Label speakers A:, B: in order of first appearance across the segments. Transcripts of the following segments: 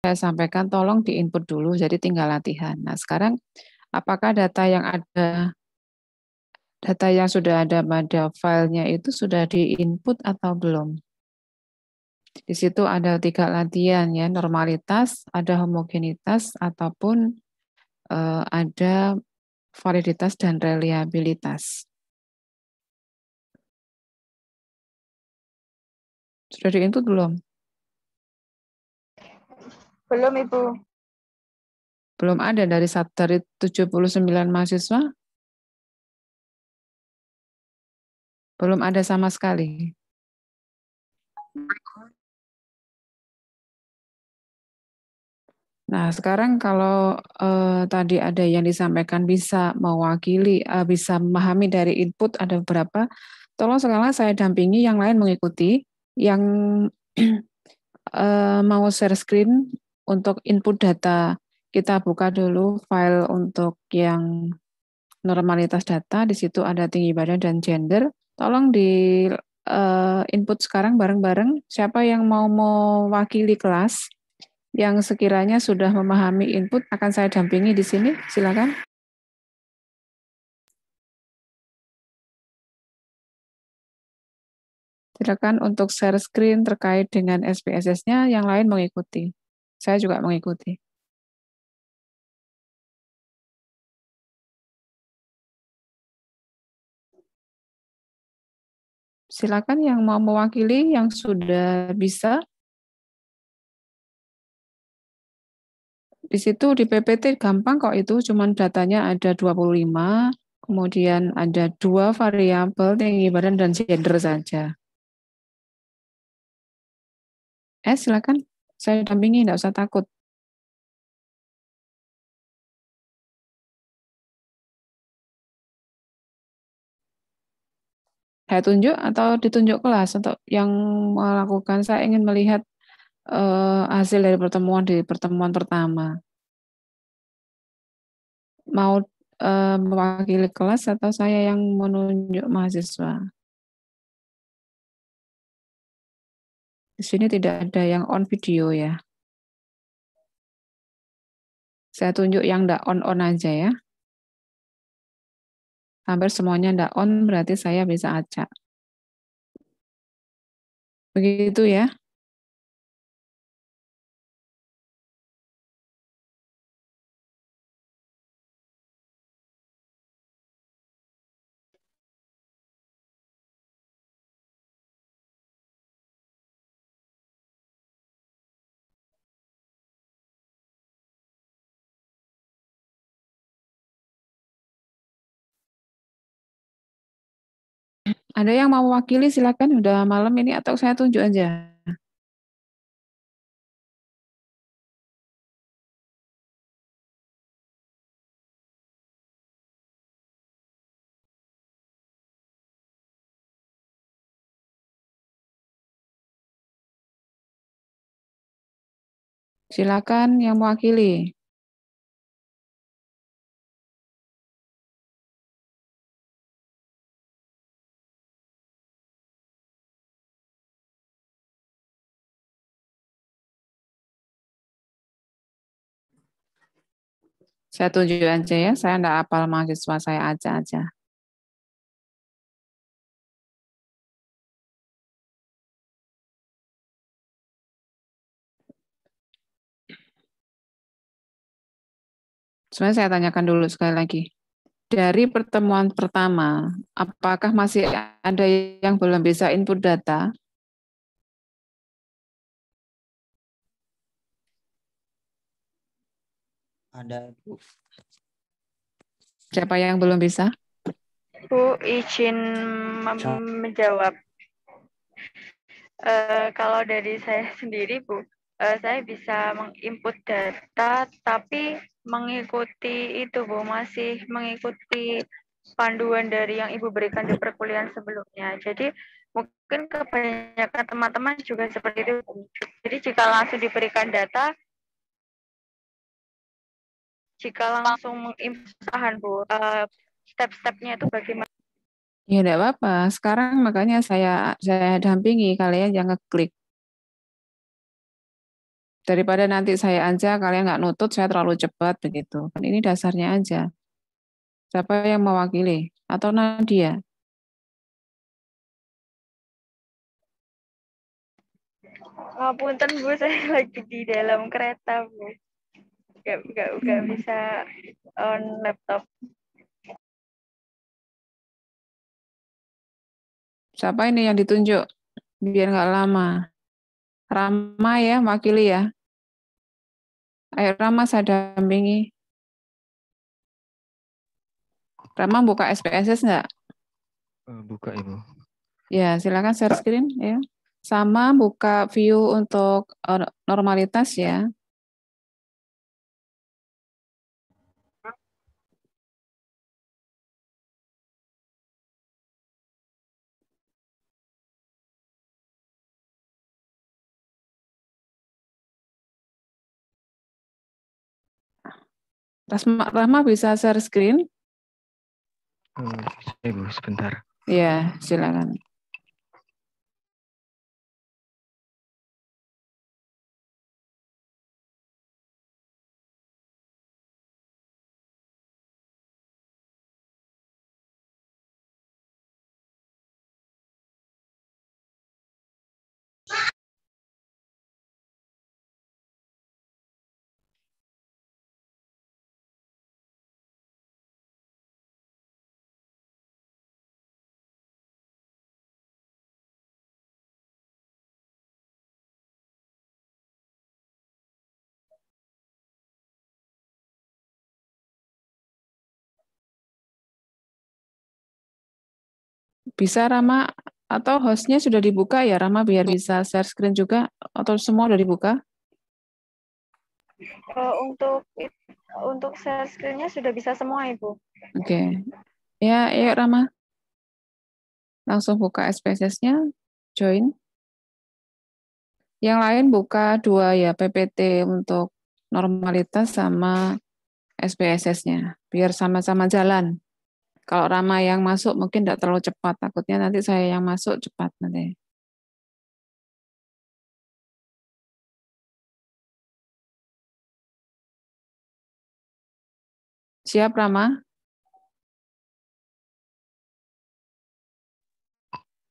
A: saya sampaikan tolong di-input dulu, jadi tinggal latihan. Nah, sekarang apakah data yang sudah ada pada filenya itu sudah di-input atau belum? Di situ ada 3 latihan ya, normalitas, ada homogenitas, ataupun ada validitas dan reliabilitas. Sudah di-input belum?
B: Belum, Ibu.
A: Belum ada dari 79 mahasiswa? Belum ada sama sekali. Nah, sekarang kalau tadi ada yang disampaikan bisa mewakili, bisa memahami dari input ada beberapa, tolong sekarang saya dampingi, yang lain mengikuti, yang mau share screen untuk input data. Kita buka dulu file untuk yang normalitas data, di situ ada tinggi badan dan gender. Tolong di input sekarang bareng-bareng, siapa yang mau mewakili kelas, yang sekiranya sudah memahami input akan saya dampingi di sini, silakan. Silakan untuk share screen terkait dengan SPSS-nya, yang lain mengikuti. Saya juga mengikuti. Silakan yang mau mewakili, yang sudah bisa. Di situ di PPT gampang kok itu, cuman datanya ada 25, kemudian ada 2 variabel tinggi badan dan gender saja. Silakan, saya dampingi, enggak usah takut. Saya tunjuk atau ditunjuk kelas untuk yang melakukan, saya ingin melihat hasil dari pertemuan di pertemuan pertama. Mau mewakili kelas atau saya yang menunjuk mahasiswa? Di sini tidak ada yang on video ya. Saya tunjuk yang enggak on aja ya. Hampir semuanya enggak on, berarti saya bisa acak. Begitu ya. Ada yang mau mewakili, silakan. Udah malam ini atau saya tunjuk aja? Silakan yang mewakili. Saya tunjuk aja ya, saya enggak hafal mahasiswa, saya acak aja. Sebenarnya saya tanyakan dulu sekali lagi. Dari pertemuan pertama, apakah masih ada yang belum bisa input data?
C: Ada, Bu.
A: Siapa yang belum bisa?
B: Bu, izin menjawab. Kalau dari saya sendiri, Bu, saya bisa menginput data, tapi mengikuti itu, Bu, masih mengikuti panduan dari yang Ibu berikan di perkuliahan sebelumnya. Jadi mungkin kebanyakan teman-teman juga seperti itu. Jadi jika langsung diberikan data, jika langsung menginput, Bu, step-stepnya itu bagaimana?
A: Ya enggak apa-apa. Sekarang makanya saya dampingi, kalian jangan klik. Daripada nanti saya aja, kalian nggak nutut, saya terlalu cepat begitu. Kan ini dasarnya aja. Siapa yang mewakili? Atau Nadia?
B: Ngapunten Bu, saya lagi di dalam kereta Bu. Gak bisa on laptop.
A: Siapa ini yang ditunjuk? Biar nggak lama. Rama ya, wakili ya. Ayo Rama, saya dampingi. Rama buka SPSS nggak?
C: Buka Ibu.
A: Ya, silakan share screen ya. Sama buka view untuk normalitas ya. Rahma bisa share screen?
C: Ibu, sebentar.
A: Ya, silakan. Bisa Rama atau hostnya sudah dibuka ya Rama biar bisa share screen juga atau semua sudah dibuka?
B: Untuk share screen-nya sudah bisa semua Ibu.
A: Oke. Ya, yuk Rama. Langsung buka SPSS-nya, join. Yang lain buka dua ya, PPT untuk normalitas sama SPSS-nya, biar sama-sama jalan. Kalau Rama yang masuk mungkin tidak terlalu cepat, takutnya nanti saya yang masuk cepat nanti. Siap Rama?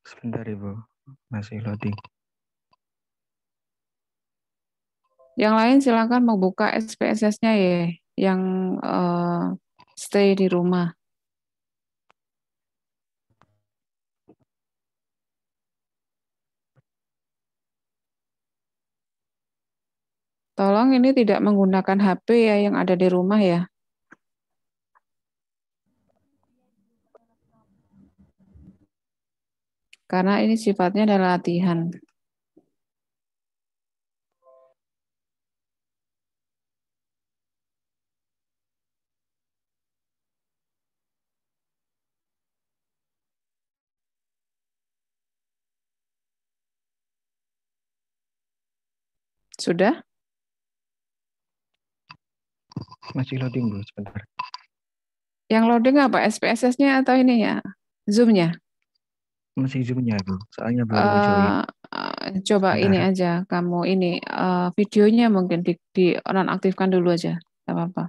C: Sebentar Ibu, masih loading.
A: Yang lain silakan membuka SPSS-nya ya, yang stay di rumah. Tolong ini tidak menggunakan HP ya yang ada di rumah ya. Karena ini sifatnya adalah latihan. Sudah?
C: Masih loading Bu, sebentar.
A: Yang loading apa? SPSS-nya atau ini ya? Zoom-nya?
C: Masih Zoom-nya Bu, soalnya baru mau join.
A: Coba
C: Sebentar.
A: ini aja, kamu ini videonya mungkin di nonaktifkan dulu aja, nggak apa-apa.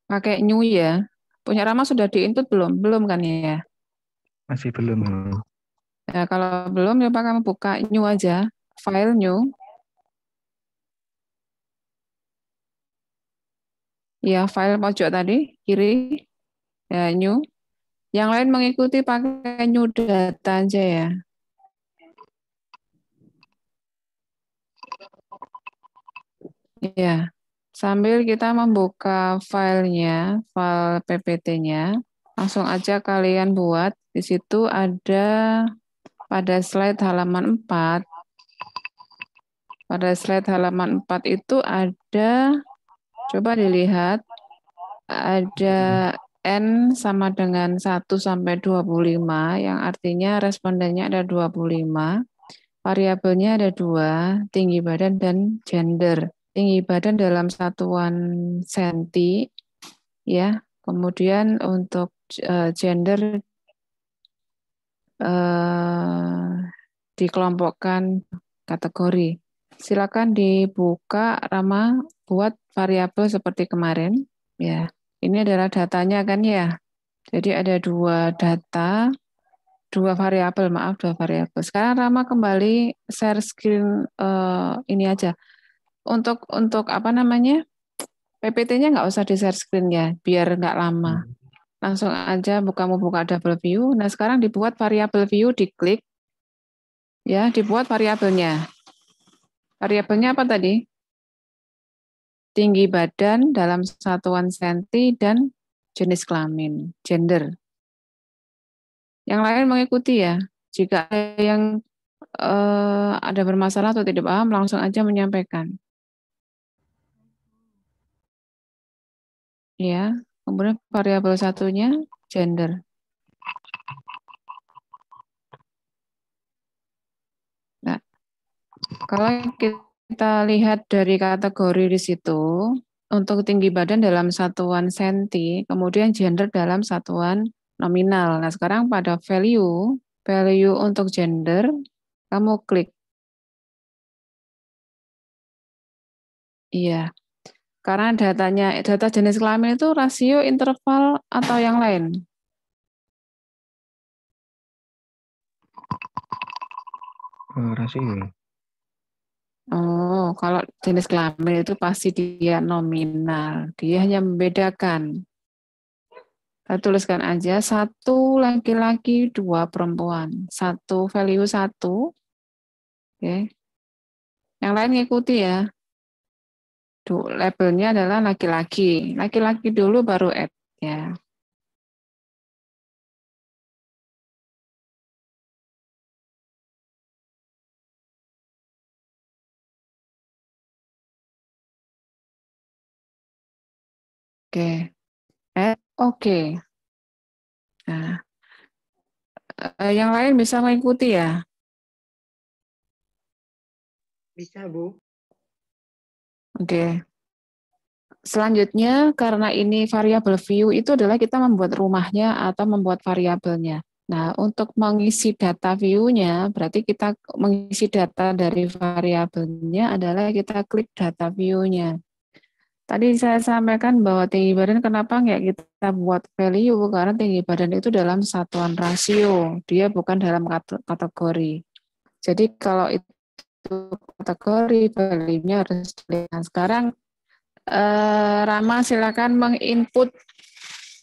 A: Pakai new ya. Punya Rama sudah di-input belum? Belum kan ya?
C: Masih belum.
A: Ya, kalau belum, coba kamu buka new aja. File new. Ya, file pojok tadi, kiri. Ya, new. Yang lain mengikuti pakai new data aja ya. Ya, sambil kita membuka filenya, file PPT-nya, langsung aja kalian buat. Di situ ada pada slide halaman 4. Pada slide halaman 4 itu ada, coba dilihat, ada N sama dengan 1 sampai 25, yang artinya respondennya ada 25. Variabelnya ada 2, tinggi badan dan gender. Tinggi badan dalam satuan senti, ya. Kemudian untuk gender dikelompokkan kategori. Silakan dibuka Rama buat variabel seperti kemarin. Ya, ini adalah datanya kan ya. Jadi ada dua data, dua variabel. Sekarang Rama kembali share screen ini aja. Untuk apa namanya? PPT-nya nggak usah di share screen ya, biar nggak lama. Langsung aja kamu buka double view. Nah, sekarang dibuat variabel view, diklik. Ya, dibuat variabelnya. Variabelnya apa tadi? Tinggi badan dalam satuan senti dan jenis kelamin, gender. Yang lain mengikuti ya. Jika ada yang ada bermasalah atau tidak paham, langsung aja menyampaikan. Ya, kemudian variabel satunya gender. Nah, kalau kita lihat dari kategori di situ, untuk tinggi badan dalam satuan senti, kemudian gender dalam satuan nominal. Nah, sekarang pada value untuk gender, kamu klik. Iya, karena data jenis kelamin itu rasio, interval, atau yang lain.
C: Rasio.
A: Oh, kalau jenis kelamin itu pasti dia nominal. Dia hanya membedakan. Kita tuliskan aja 1 laki-laki, 2 perempuan. 1 value 1. Oke. Yang lain ngikuti ya. Labelnya adalah laki-laki. Laki-laki dulu baru add ya. Oke. Add oke. Nah, yang lain bisa mengikuti ya.
D: Bisa, Bu.
A: Oke. Selanjutnya, karena ini variabel view, itu adalah kita membuat rumahnya atau membuat variabelnya. Nah, untuk mengisi data view-nya, berarti kita mengisi data dari variabelnya adalah kita klik data view-nya. Tadi saya sampaikan bahwa tinggi badan kenapa nggak kita buat value, karena tinggi badan itu dalam satuan rasio, dia bukan dalam kategori. Jadi kalau itu kategori, value-nya harus dilihat. Sekarang Rama silakan menginput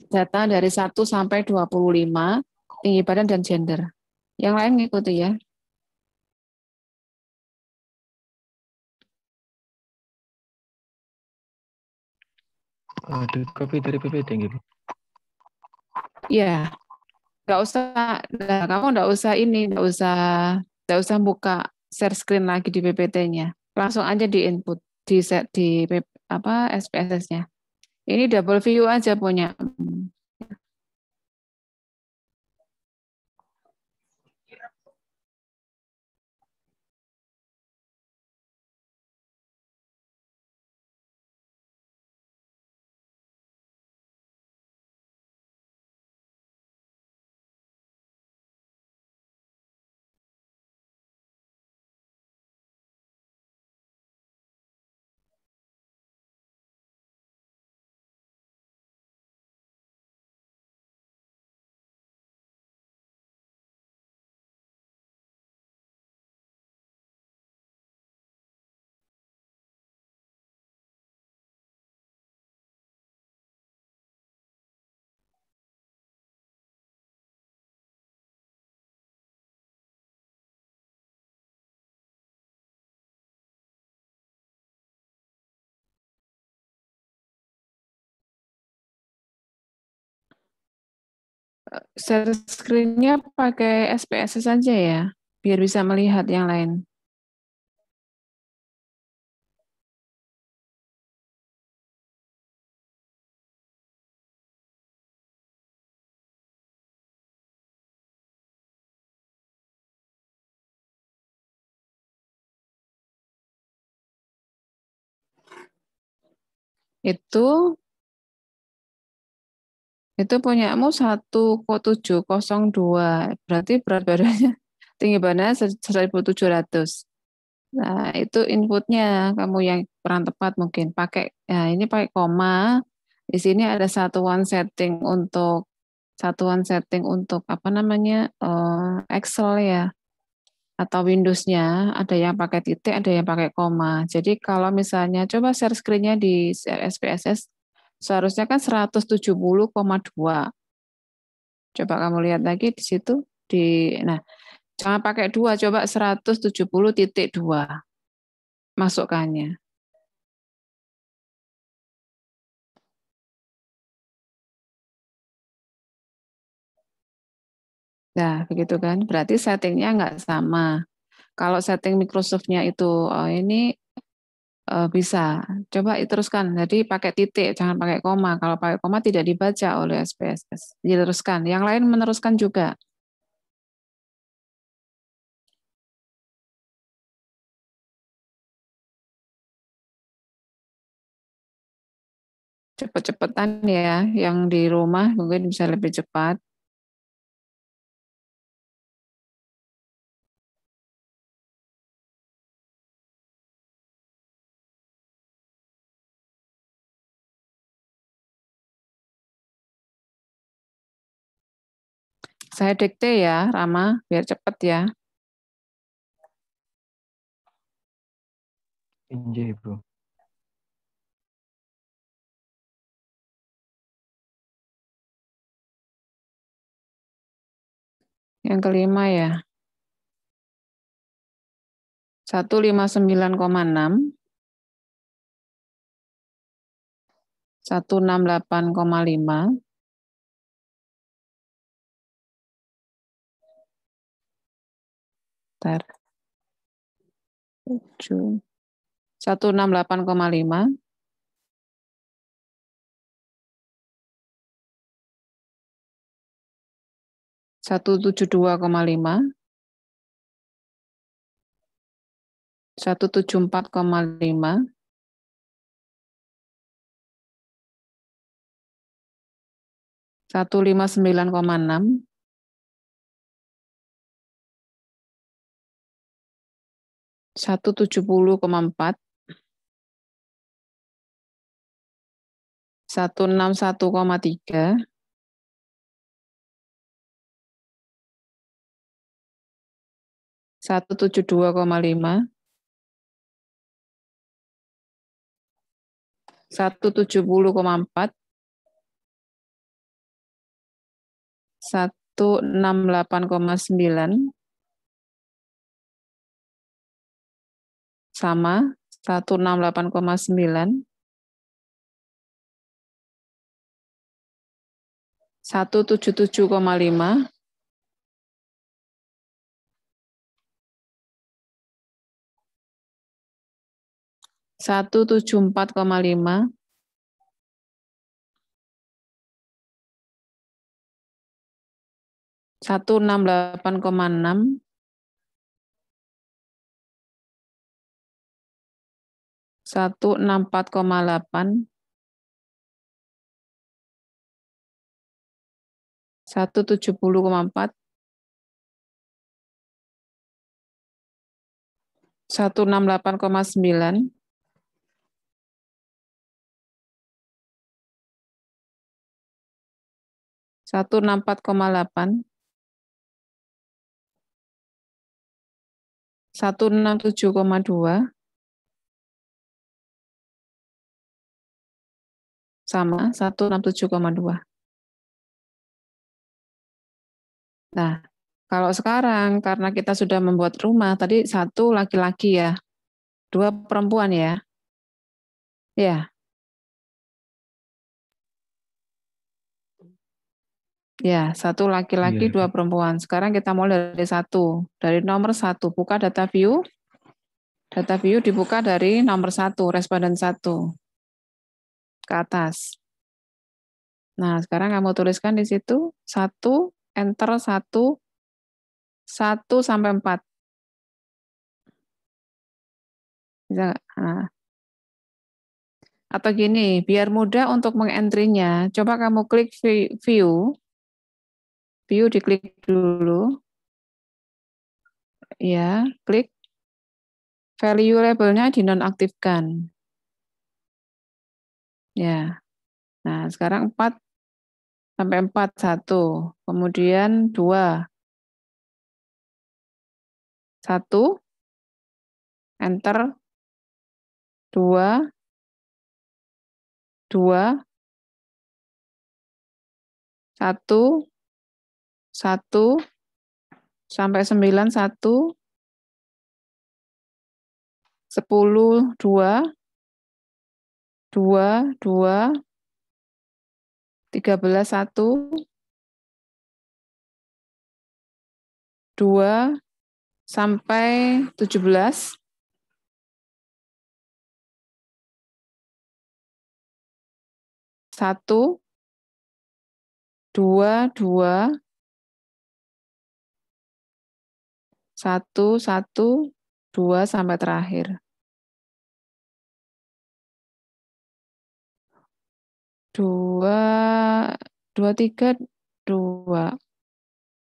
A: data dari 1 sampai 25, tinggi badan dan gender. Yang lain ngikuti ya.
C: Ada copy dari PPT gitu.
A: Iya, nggak usah, kamu nggak usah buka share screen lagi di PPT-nya. Langsung aja di input di set di apa SPSS-nya. Ini double view aja punya. share screen-nya pakai SPSS saja ya, biar bisa melihat yang lain. Itu punyamu 1,702, berarti berat badannya, tinggi badannya 1.700. Nah, itu inputnya kamu yang kurang tepat mungkin. Ini pakai koma. Di sini ada satuan setting untuk apa namanya Excel ya atau Windows-nya. Ada yang pakai titik, ada yang pakai koma. Jadi kalau misalnya coba share screen-nya di SPSS, seharusnya kan 170,2. Coba kamu lihat lagi di situ. Nah, jangan pakai 2, coba 170,2 masukkannya. Nah, begitu kan. Berarti settingnya nggak sama. Kalau setting Microsoft-nya itu ini bisa. Coba teruskan. Jadi pakai titik, jangan pakai koma. Kalau pakai koma tidak dibaca oleh SPSS. Diteruskan. Yang lain meneruskan juga. Cepet-cepetan ya. Yang di rumah mungkin bisa lebih cepat. Saya dikte ya, Rama, biar cepat ya.
C: Injih, Bro.
A: Yang kelima ya. 159,6, 168,5, 168,5, 172,5, 174,5, 159,6, 170,4, 161,3, 172,5, 170,4, 168,9, sama 168,9, 177,5, 174,5, 168,6, 164,8, 170,4, 168,9, 164,8, 167,2, sama 167,2. Nah, kalau sekarang karena kita sudah membuat rumah, tadi 1 laki-laki ya, 2 perempuan ya. Ya. Ya, satu laki-laki,
C: Iya.
A: 2 perempuan. Sekarang kita mulai dari 1. Dari nomor 1, buka data view. Data view dibuka dari nomor 1, responden 1. Ke atas. Nah, sekarang kamu tuliskan di situ 1, enter 1, 1 sampai 4. Bisa nggak? Nah. Atau gini, biar mudah untuk mengentry-nya, coba kamu klik view. View diklik dulu. Ya, klik value labelnya dinonaktifkan. Ya. Nah, sekarang 4 sampai 4, 1. Kemudian 2. 1, enter, 2, 2, 1, 1, sampai 9, 1, 10, 2, 2, 2, 13, 1, 2, sampai 17, 1, 2, 2, 1, 1, 2, sampai terakhir. 2, 2, 3, 2,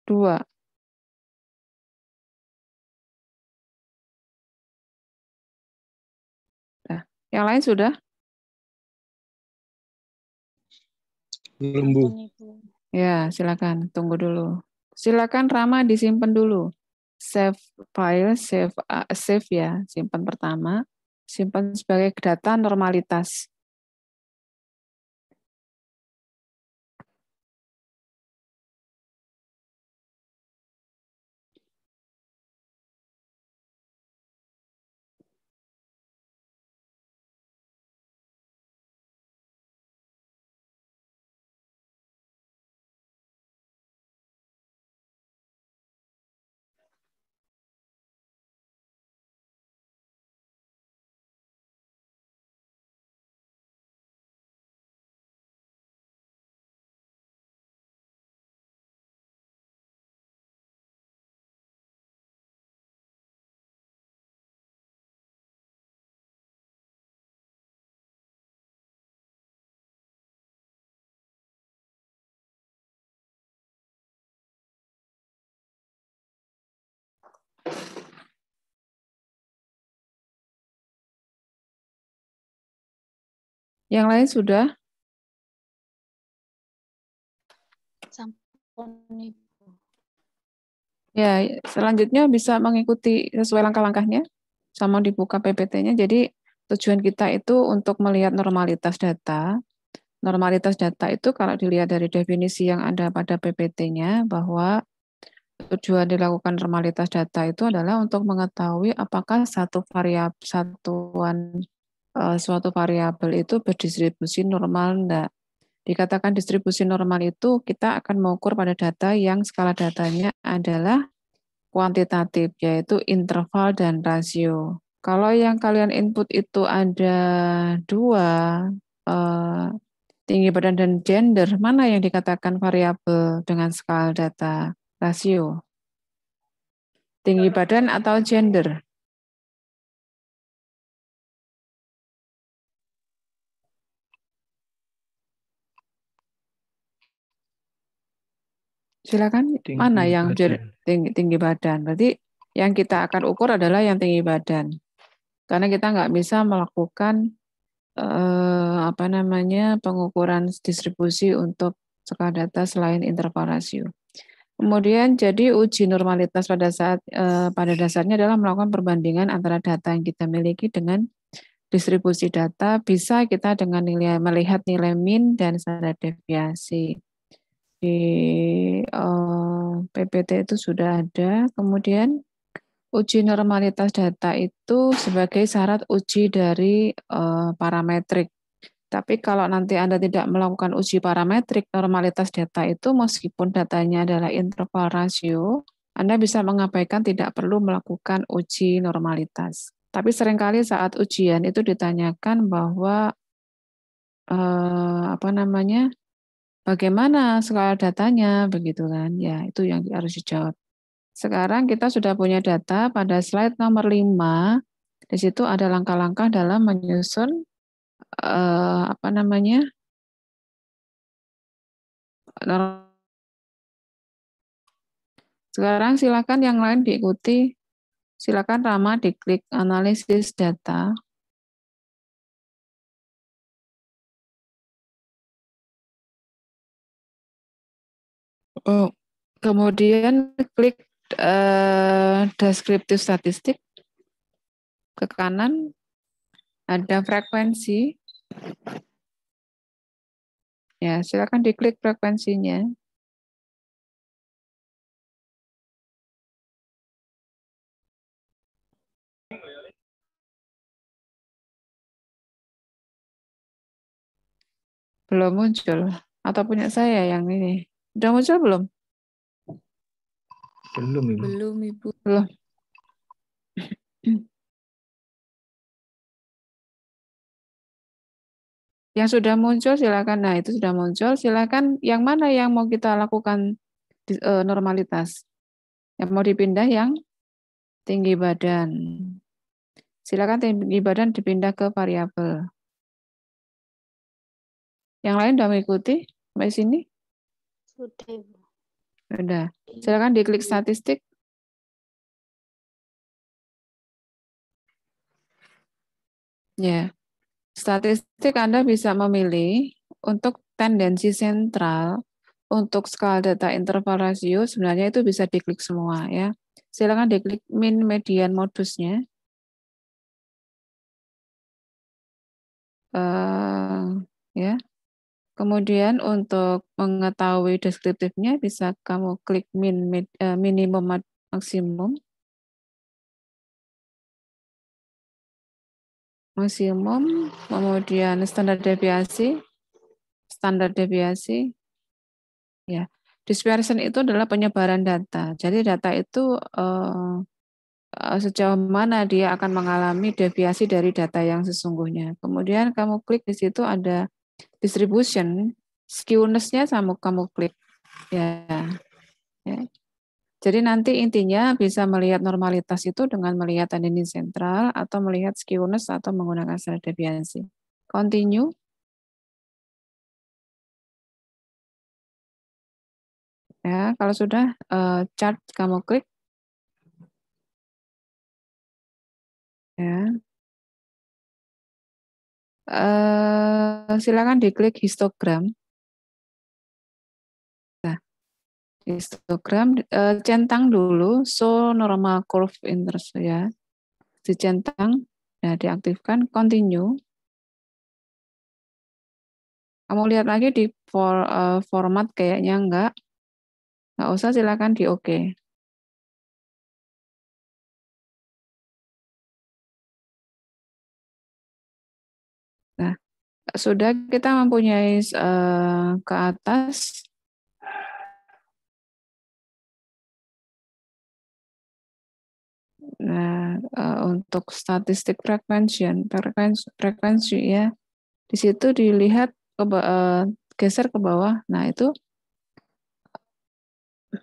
A: 2. Nah, yang lain sudah?
E: Belum, Bu.
A: Ya, silakan. Tunggu dulu. Silakan Rama disimpan dulu. Save file, save ya, simpan pertama. Simpan sebagai data normalitas. Yang lain sudah? Ya, selanjutnya bisa mengikuti sesuai langkah-langkahnya, sama dibuka PPT-nya. Jadi tujuan kita itu untuk melihat normalitas data. Normalitas data itu kalau dilihat dari definisi yang ada pada PPT-nya, bahwa tujuan dilakukan normalitas data itu adalah untuk mengetahui apakah suatu variabel itu berdistribusi normal enggak. Dikatakan distribusi normal itu kita akan mengukur pada data yang skala datanya adalah kuantitatif, yaitu interval dan rasio. Kalau yang kalian input itu ada 2, tinggi badan dan gender, mana yang dikatakan variabel dengan skala data rasio? Tinggi badan atau gender? Silakan, mana yang tinggi badan? Berarti yang kita akan ukur adalah yang tinggi badan. Karena kita nggak bisa melakukan pengukuran distribusi untuk skala data selain interval rasio. Kemudian jadi uji normalitas pada dasarnya adalah melakukan perbandingan antara data yang kita miliki dengan distribusi data. Bisa kita dengan melihat nilai min dan standar deviasi. Di PPT itu sudah ada. Kemudian uji normalitas data itu sebagai syarat uji dari parametrik. Tapi kalau nanti Anda tidak melakukan uji parametrik normalitas data itu, meskipun datanya adalah interval rasio, Anda bisa mengabaikan tidak perlu melakukan uji normalitas. Tapi seringkali saat ujian itu ditanyakan bahwa bagaimana skala datanya, begitu kan? Ya, itu yang harus dijawab. Sekarang kita sudah punya data pada slide nomor 5. Di situ ada langkah-langkah dalam menyusun Sekarang silakan yang lain diikuti. Silakan Rama diklik analisis data. Kemudian klik deskriptif statistik. Ke kanan ada frekuensi. Ya, silakan diklik frekuensinya. Belum muncul. Atau punya saya yang ini. Udah muncul belum?
C: Belum, Ibu.
F: Belum, Ibu.
A: Belum. Yang sudah muncul silakan. Nah, itu sudah muncul. Silakan yang mana yang mau kita lakukan normalitas. Yang mau dipindah yang tinggi badan. Silakan tinggi badan dipindah ke variabel. Yang lain sudah mengikuti sampai sini?
F: Sudah, Ibu.
A: Sudah. Silakan diklik statistik. Ya. Statistik Anda bisa memilih untuk tendensi sentral, untuk skala data interval rasio, sebenarnya itu bisa diklik semua ya. Silakan diklik min, median, modusnya. Ya. Kemudian untuk mengetahui deskriptifnya bisa kamu klik minimum maksimum. Maksimum, kemudian standar deviasi. Ya. Dispersion itu adalah penyebaran data. Jadi data itu sejauh mana dia akan mengalami deviasi dari data yang sesungguhnya. Kemudian kamu klik di situ ada distribution, skewness-nya kamu klik. Ya. Jadi nanti intinya bisa melihat normalitas itu dengan melihat tendensi sentral atau melihat skewness atau menggunakan standar deviasi. Continue. Ya, kalau sudah chart kamu klik. Ya. Silakan diklik histogram. Nah, histogram centang dulu show normal curve interest ya. Dicentang, ya diaktifkan, continue. Kamu lihat lagi di format kayaknya enggak usah, silakan di OK. Nah, sudah kita mempunyai ke atas. Nah, untuk statistik frekuensi ya, di situ dilihat geser ke bawah. Nah, itu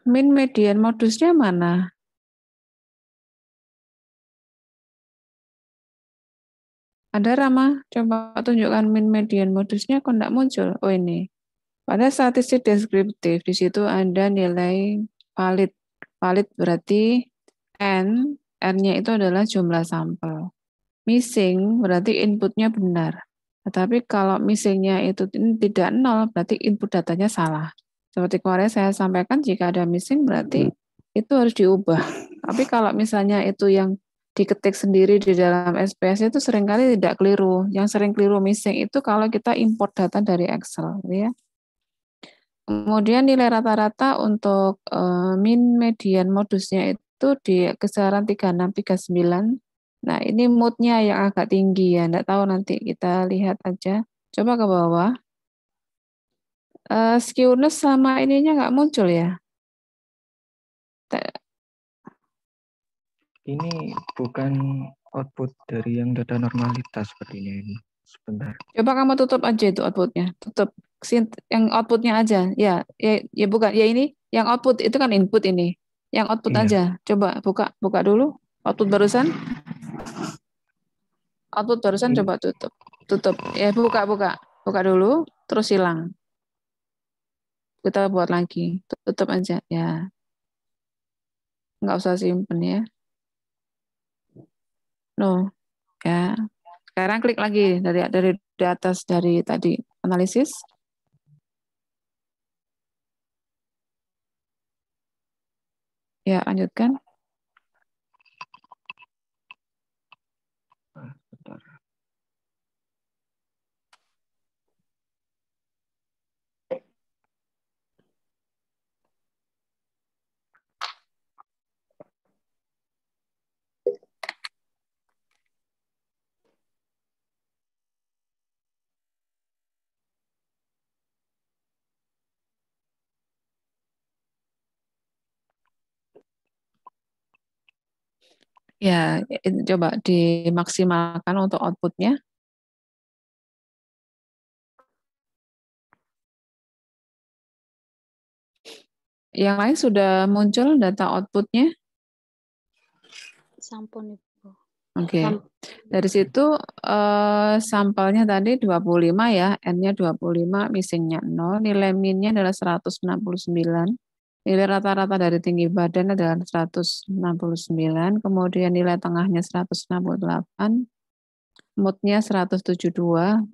A: min, median, modusnya mana? Ada Rama, coba tunjukkan min, median, modusnya kok enggak muncul. Oh ini. Pada statistik deskriptif di situ ada nilai valid. Valid berarti N, R-nya itu adalah jumlah sampel. Missing berarti inputnya benar. Tetapi kalau missingnya itu tidak 0, berarti input datanya salah. Seperti kemarin saya sampaikan, jika ada missing berarti itu harus diubah. Tapi kalau misalnya itu yang diketik sendiri di dalam SPS itu seringkali tidak keliru. Yang sering keliru missing itu kalau kita import data dari Excel. Ya. Kemudian nilai rata-rata untuk min, median, modusnya itu di kisaran 36, 39. Nah, ini moodnya yang agak tinggi ya, enggak tahu nanti kita lihat aja. Coba ke bawah. Skewness sama ininya nggak muncul ya?
C: Ini bukan output dari yang data normalitas sepertinya ini. Sebentar.
A: Coba kamu tutup aja itu outputnya. Tutup yang outputnya aja. Ya bukan. Ya ini yang output itu kan input ini. Yang output
C: Iya.
A: aja. Coba buka dulu. Output barusan. Output barusan coba tutup. Tutup. Ya buka dulu. Terus hilang. Kita buat lagi. Tutup aja ya. Nggak usah simpen ya. No. Ya. Sekarang klik lagi dari di atas dari tadi analisis. Ya, lanjutkan.
C: Bentar.
A: Ya, coba dimaksimalkan untuk outputnya. Yang lain sudah muncul data outputnya.
F: Sampun Ibu.
A: Oke. Dari situ sampelnya tadi 25 ya, N-nya 25, missing-nya 0, nilai min-nya adalah 169. Nilai rata-rata dari tinggi badan adalah 169, kemudian nilai tengahnya 168, mood-nya 172,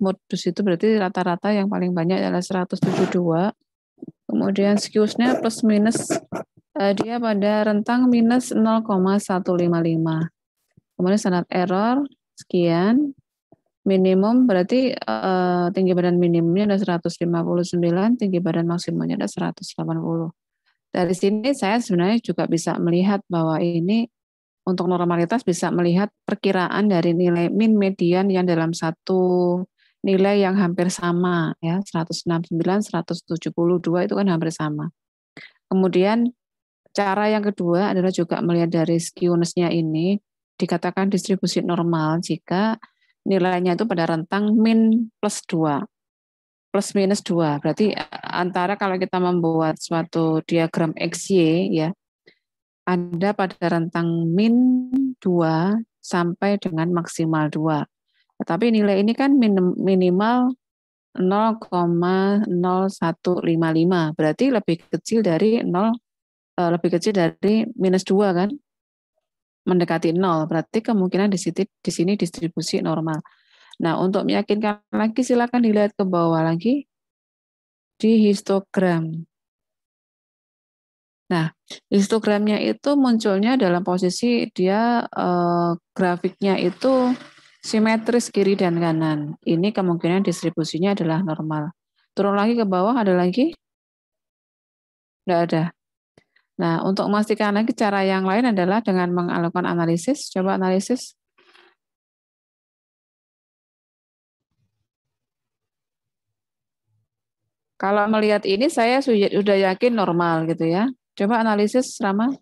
A: mood itu berarti rata-rata yang paling banyak adalah 172. Kemudian skewness-nya plus minus dia pada rentang minus 0,155. Kemudian standar error sekian. Minimum berarti tinggi badan minimumnya ada 159, tinggi badan maksimumnya ada 180. Dari sini saya sebenarnya juga bisa melihat bahwa ini untuk normalitas bisa melihat perkiraan dari nilai min median yang dalam satu nilai yang hampir sama ya, 169, 172 itu kan hampir sama. Kemudian cara yang kedua adalah juga melihat dari skewness-nya ini dikatakan distribusi normal jika nilainya itu pada rentang min plus 2, plus minus 2. Berarti antara kalau kita membuat suatu diagram XY ya, ada pada rentang min 2 sampai dengan maksimal 2. Tetapi nilai ini kan minimal 0,0155, berarti lebih kecil dari minus 2 kan, mendekati 0, berarti kemungkinan di sini distribusi normal. Nah, untuk meyakinkan lagi silakan dilihat ke bawah lagi di histogram. Nah, histogramnya itu munculnya dalam posisi dia grafiknya itu simetris kiri dan kanan. Ini kemungkinan distribusinya adalah normal. Turun lagi ke bawah, ada lagi? Tidak ada. Nah, untuk memastikan lagi cara yang lain adalah dengan melakukan analisis. Coba analisis. Kalau melihat ini saya sudah yakin normal gitu ya. Coba analisis, Rama.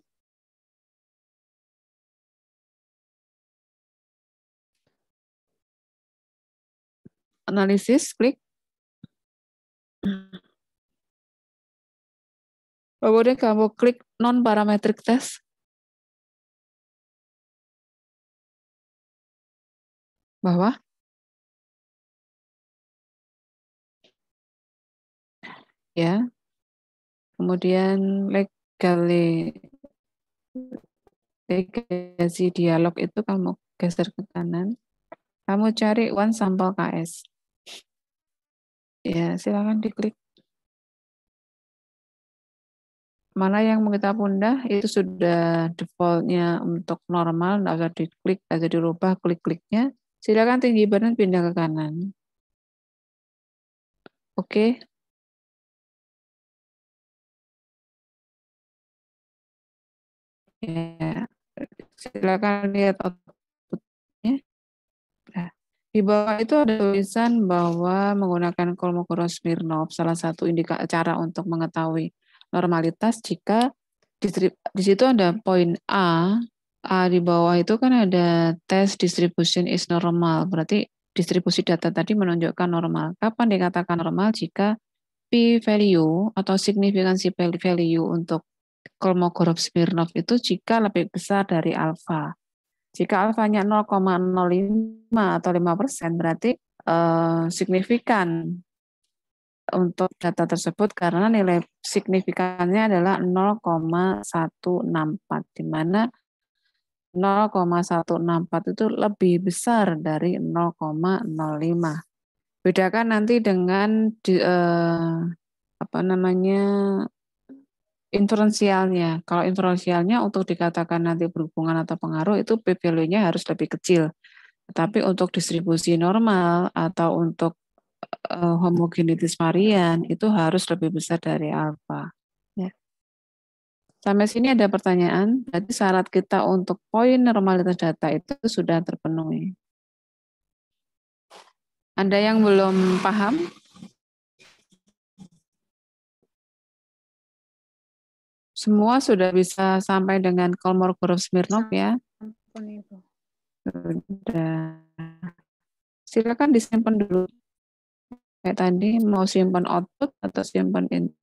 A: Analisis, klik. Kemudian kamu klik non-parametric test. Bawah. Ya. Kemudian legasi dialog itu kamu geser ke kanan. Kamu cari one sampel KS. Ya, silakan diklik. Mana yang mau kita pundah itu sudah defaultnya untuk normal, nggak usah diklik, nggak usah dirubah klik-kliknya. Silakan tinggi badan pindah ke kanan. Oke. Ya, silakan lihat outputnya. Nah, Di bawah itu ada tulisan bahwa menggunakan Kolmogorov-Smirnov salah satu cara untuk mengetahui normalitas jika di situ ada poin A di bawah itu kan ada test distribution is normal, berarti distribusi data tadi menunjukkan normal. Kapan dikatakan normal? Jika P value atau signifikansi value untuk Kolmogorov-Smirnov itu jika lebih besar dari alfa. Jika alfanya 0,05 atau 5%, berarti signifikan untuk data tersebut karena nilai signifikannya adalah 0,164, di mana 0,164 itu lebih besar dari 0,05. Bedakan nanti dengan inferensialnya. Kalau inferensialnya untuk dikatakan nanti berhubungan atau pengaruh itu P value-nya harus lebih kecil. Tapi untuk distribusi normal atau untuk homogenitas varian itu harus lebih besar dari alfa. Ya. Sampai sini ada pertanyaan. Jadi syarat kita untuk poin normalitas data itu sudah terpenuhi. Ada yang belum paham? Semua sudah bisa sampai dengan Kolmogorov-Smirnov ya? Sudah. Silakan disimpan dulu. Kayak tadi mau simpan output atau simpan input.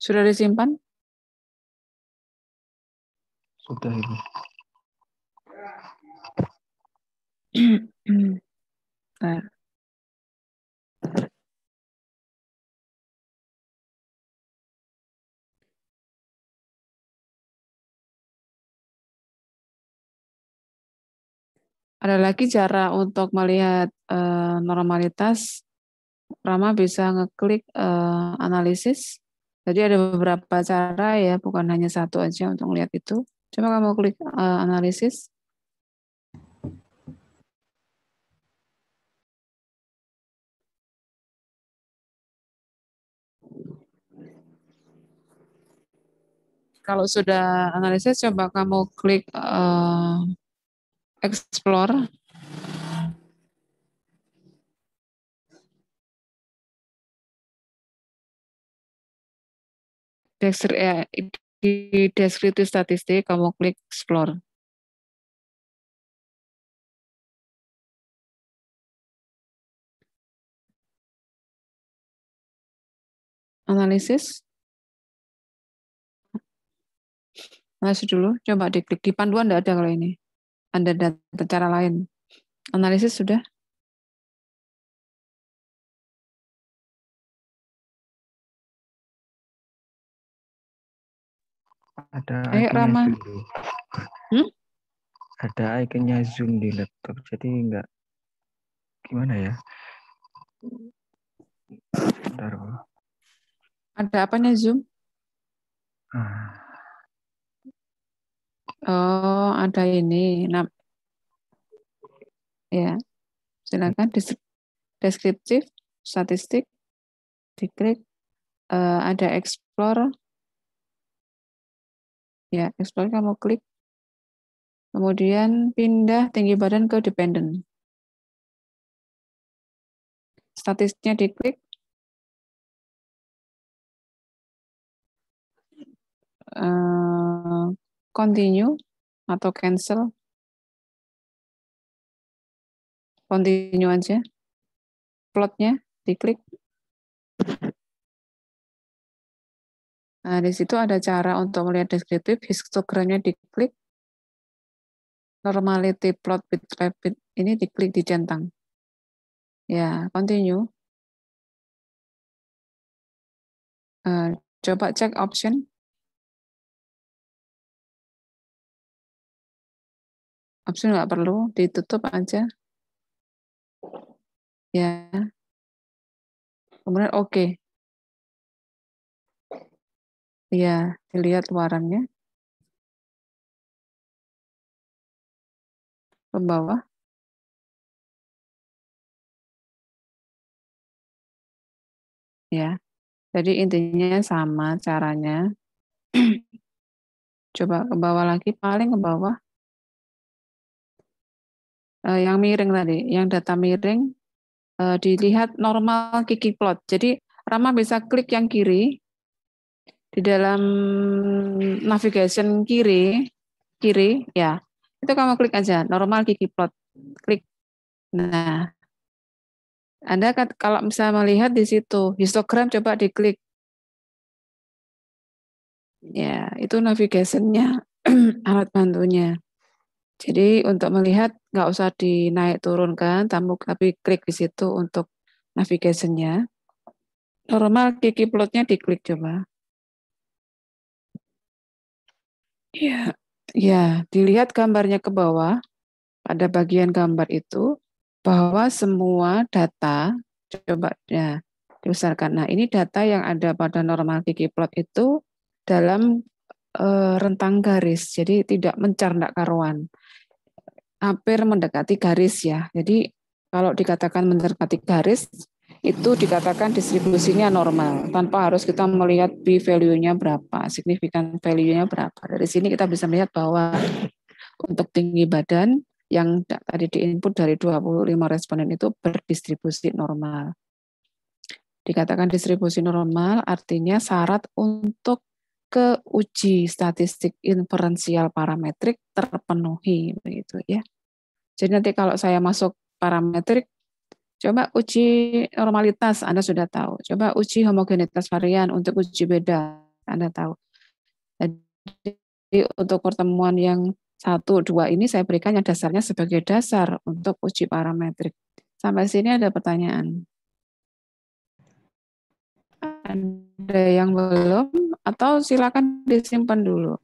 A: Sudah disimpan?
C: Sudah, Ibu.
A: Nah. Ada lagi cara untuk melihat normalitas. Pertama bisa ngeklik analisis. Jadi ada beberapa cara ya, bukan hanya satu aja untuk melihat itu. Coba kamu klik analisis. Kalau sudah analisis, coba kamu klik explore. Di deskriptif statistik, kamu klik explore. Analisis. Analisis dulu, coba diklik. Di panduan tidak ada kalau ini. Ada data cara lain. Analisis sudah?
C: Ada
A: Ayo,
C: ikonnya
A: Rama.
C: Zoom. Ada ikonnya Zoom di laptop, jadi enggak gimana ya? Bentar, Bu.
A: Ada apanya Zoom? Oh, ada ini. Nah, ya, silakan deskriptif, statistik, diklik. Ada explore. Ya, explore kamu klik. Kemudian pindah tinggi badan ke dependent. Statistiknya diklik. Continue atau cancel. Continue aja. Plotnya diklik. Nah, di situ ada cara untuk melihat deskriptif, histogramnya diklik. Normality plot with rapid ini diklik, dicentang. Ya, continue. Coba cek option. Option nggak perlu, ditutup aja. Ya. Kemudian oke. Ya, dilihat luarannya ke bawah. Ya. Jadi intinya sama caranya. Coba ke bawah lagi, paling ke bawah. Yang miring tadi, yang data miring, dilihat normal Kiki plot. Jadi Rama bisa klik yang kiri, di dalam navigation kiri, ya, itu kamu klik aja, normal Kiki plot, klik. Nah, Anda kalau bisa melihat di situ, histogram coba diklik. Ya, itu navigasinya, alat bantunya. Jadi untuk melihat nggak usah dinaik turunkan, tapi klik di situ untuk navigasinya. Normal Kiki plotnya diklik coba. Ya, ya, dilihat gambarnya ke bawah. Pada bagian gambar itu bahwa semua data coba ya dibesarkan. Nah, ini data yang ada pada normal Kiki plot itu dalam rentang garis. Jadi tidak mencar, tidak karuan. Hampir mendekati garis ya. Jadi kalau dikatakan mendekati garis, itu dikatakan distribusinya normal, tanpa harus kita melihat p-value-nya berapa, signifikan value-nya berapa. Dari sini kita bisa melihat bahwa untuk tinggi badan yang tadi diinput dari 25 responden itu berdistribusi normal. Dikatakan distribusi normal artinya syarat untuk ke uji statistik inferensial parametrik terpenuhi begitu ya. Jadi nanti kalau saya masuk parametrik, coba uji normalitas, Anda sudah tahu. Coba uji homogenitas varian untuk uji beda, Anda tahu. Jadi untuk pertemuan yang 1, 2 ini saya berikan yang dasarnya sebagai dasar untuk uji parametrik. Sampai sini ada pertanyaan? Ada yang belum? Atau silakan disimpan dulu.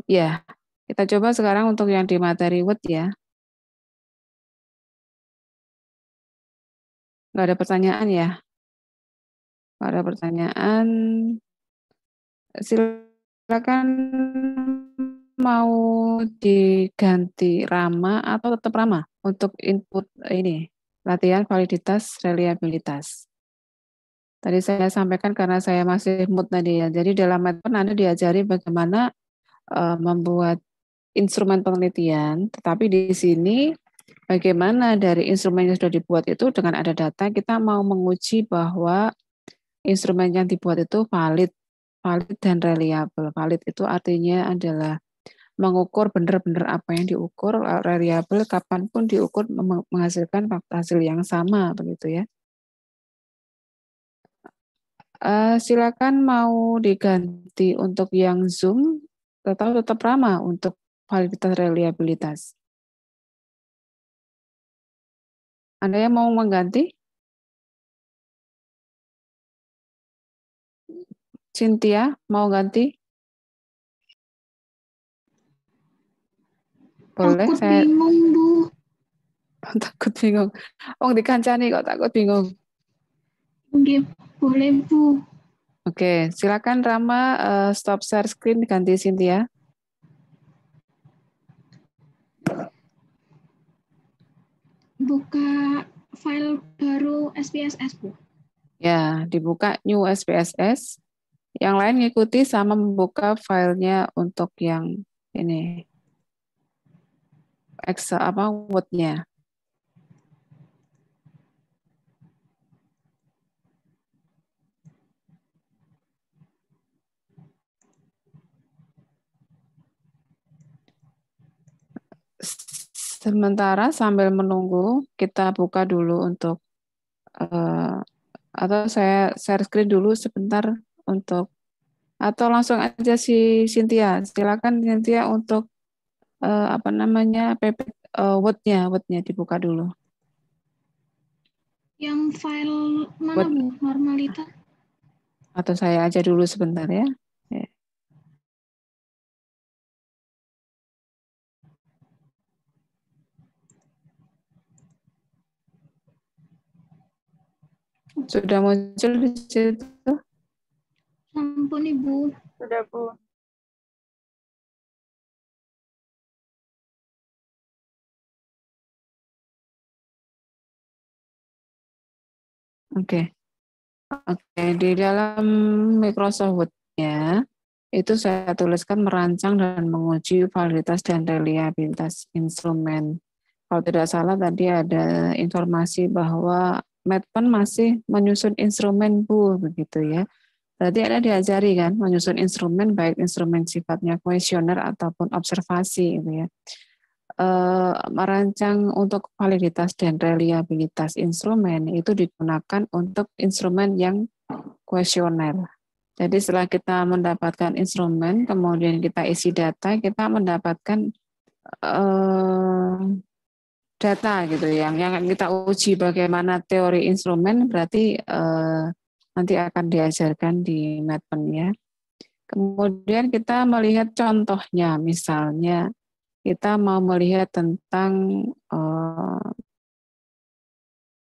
A: Ya, kita coba sekarang untuk yang di materi Word ya. Nggak ada pertanyaan ya? Nggak ada pertanyaan. Silakan mau diganti Rama atau tetap Rama untuk input ini latihan validitas reliabilitas. Tadi saya sampaikan karena saya masih mood tadi ya. Jadi dalam Medpen Anda diajari bagaimana membuat instrumen penelitian, tetapi di sini bagaimana dari instrumen yang sudah dibuat itu dengan ada data kita mau menguji bahwa instrumen yang dibuat itu valid dan reliable. Valid itu artinya adalah mengukur benar-benar apa yang diukur, reliable kapanpun diukur menghasilkan hasil yang sama begitu ya. Silakan mau diganti untuk yang Zoom tetap ramah untuk validitas reliabilitas. Anda yang mau mengganti? Cynthia mau ganti? Boleh
F: Takut
A: saya
F: bingung, Bu.
A: takut bingung. Oh, dikancani kok takut bingung.
F: Oke, boleh, Bu.
A: Oke, silakan Rama stop share screen ganti Cynthia.
F: Buka file baru SPSS, Bu.
A: Ya, dibuka new SPSS. Yang lain ngikuti sama membuka filenya untuk yang ini Excel Word-nya. Sementara sambil menunggu kita buka dulu untuk atau saya share screen dulu sebentar untuk atau langsung aja si Cynthia. Silakan Cynthia untuk Word-nya dibuka dulu.
F: Yang file mana,
A: Word.
F: Bu? Normalitas?
A: Atau saya aja dulu sebentar ya. Sudah muncul di situ?
F: Sampun, Ibu.
B: Sudah, Bu.
A: Oke. Oke, di dalam Microsoft Word-nya itu saya tuliskan merancang dan menguji validitas dan reliabilitas instrumen. Kalau tidak salah tadi ada informasi bahwa Medpen masih menyusun instrumen Bu, begitu ya. Berarti Anda diajari kan menyusun instrumen, baik instrumen sifatnya kuesioner ataupun observasi gitu ya. Merancang untuk validitas dan reliabilitas instrumen itu digunakan untuk instrumen yang kuesioner. Jadi setelah kita mendapatkan instrumen, kemudian kita isi data, kita mendapatkan data gitu yang kita uji bagaimana teori instrumen berarti nanti akan diajarkan di Medpen ya. Kemudian kita melihat contohnya, misalnya kita mau melihat tentang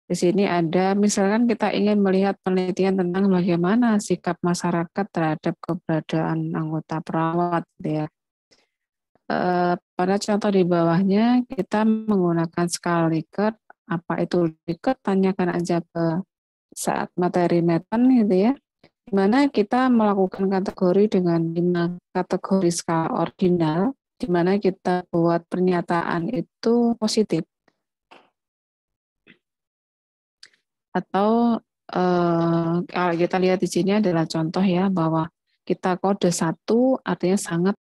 A: di sini ada, misalkan kita ingin melihat penelitian tentang bagaimana sikap masyarakat terhadap keberadaan anggota perawat, gitu ya. Pada contoh di bawahnya kita menggunakan skala Likert. Apa itu Likert? Tanyakan aja ke saat materi Medpen gitu ya. Di mana kita melakukan kategori dengan 5 kategori skala ordinal, di mana kita buat pernyataan itu positif. Atau kalau kita lihat di sini adalah contoh ya bahwa kita kode 1 artinya sangat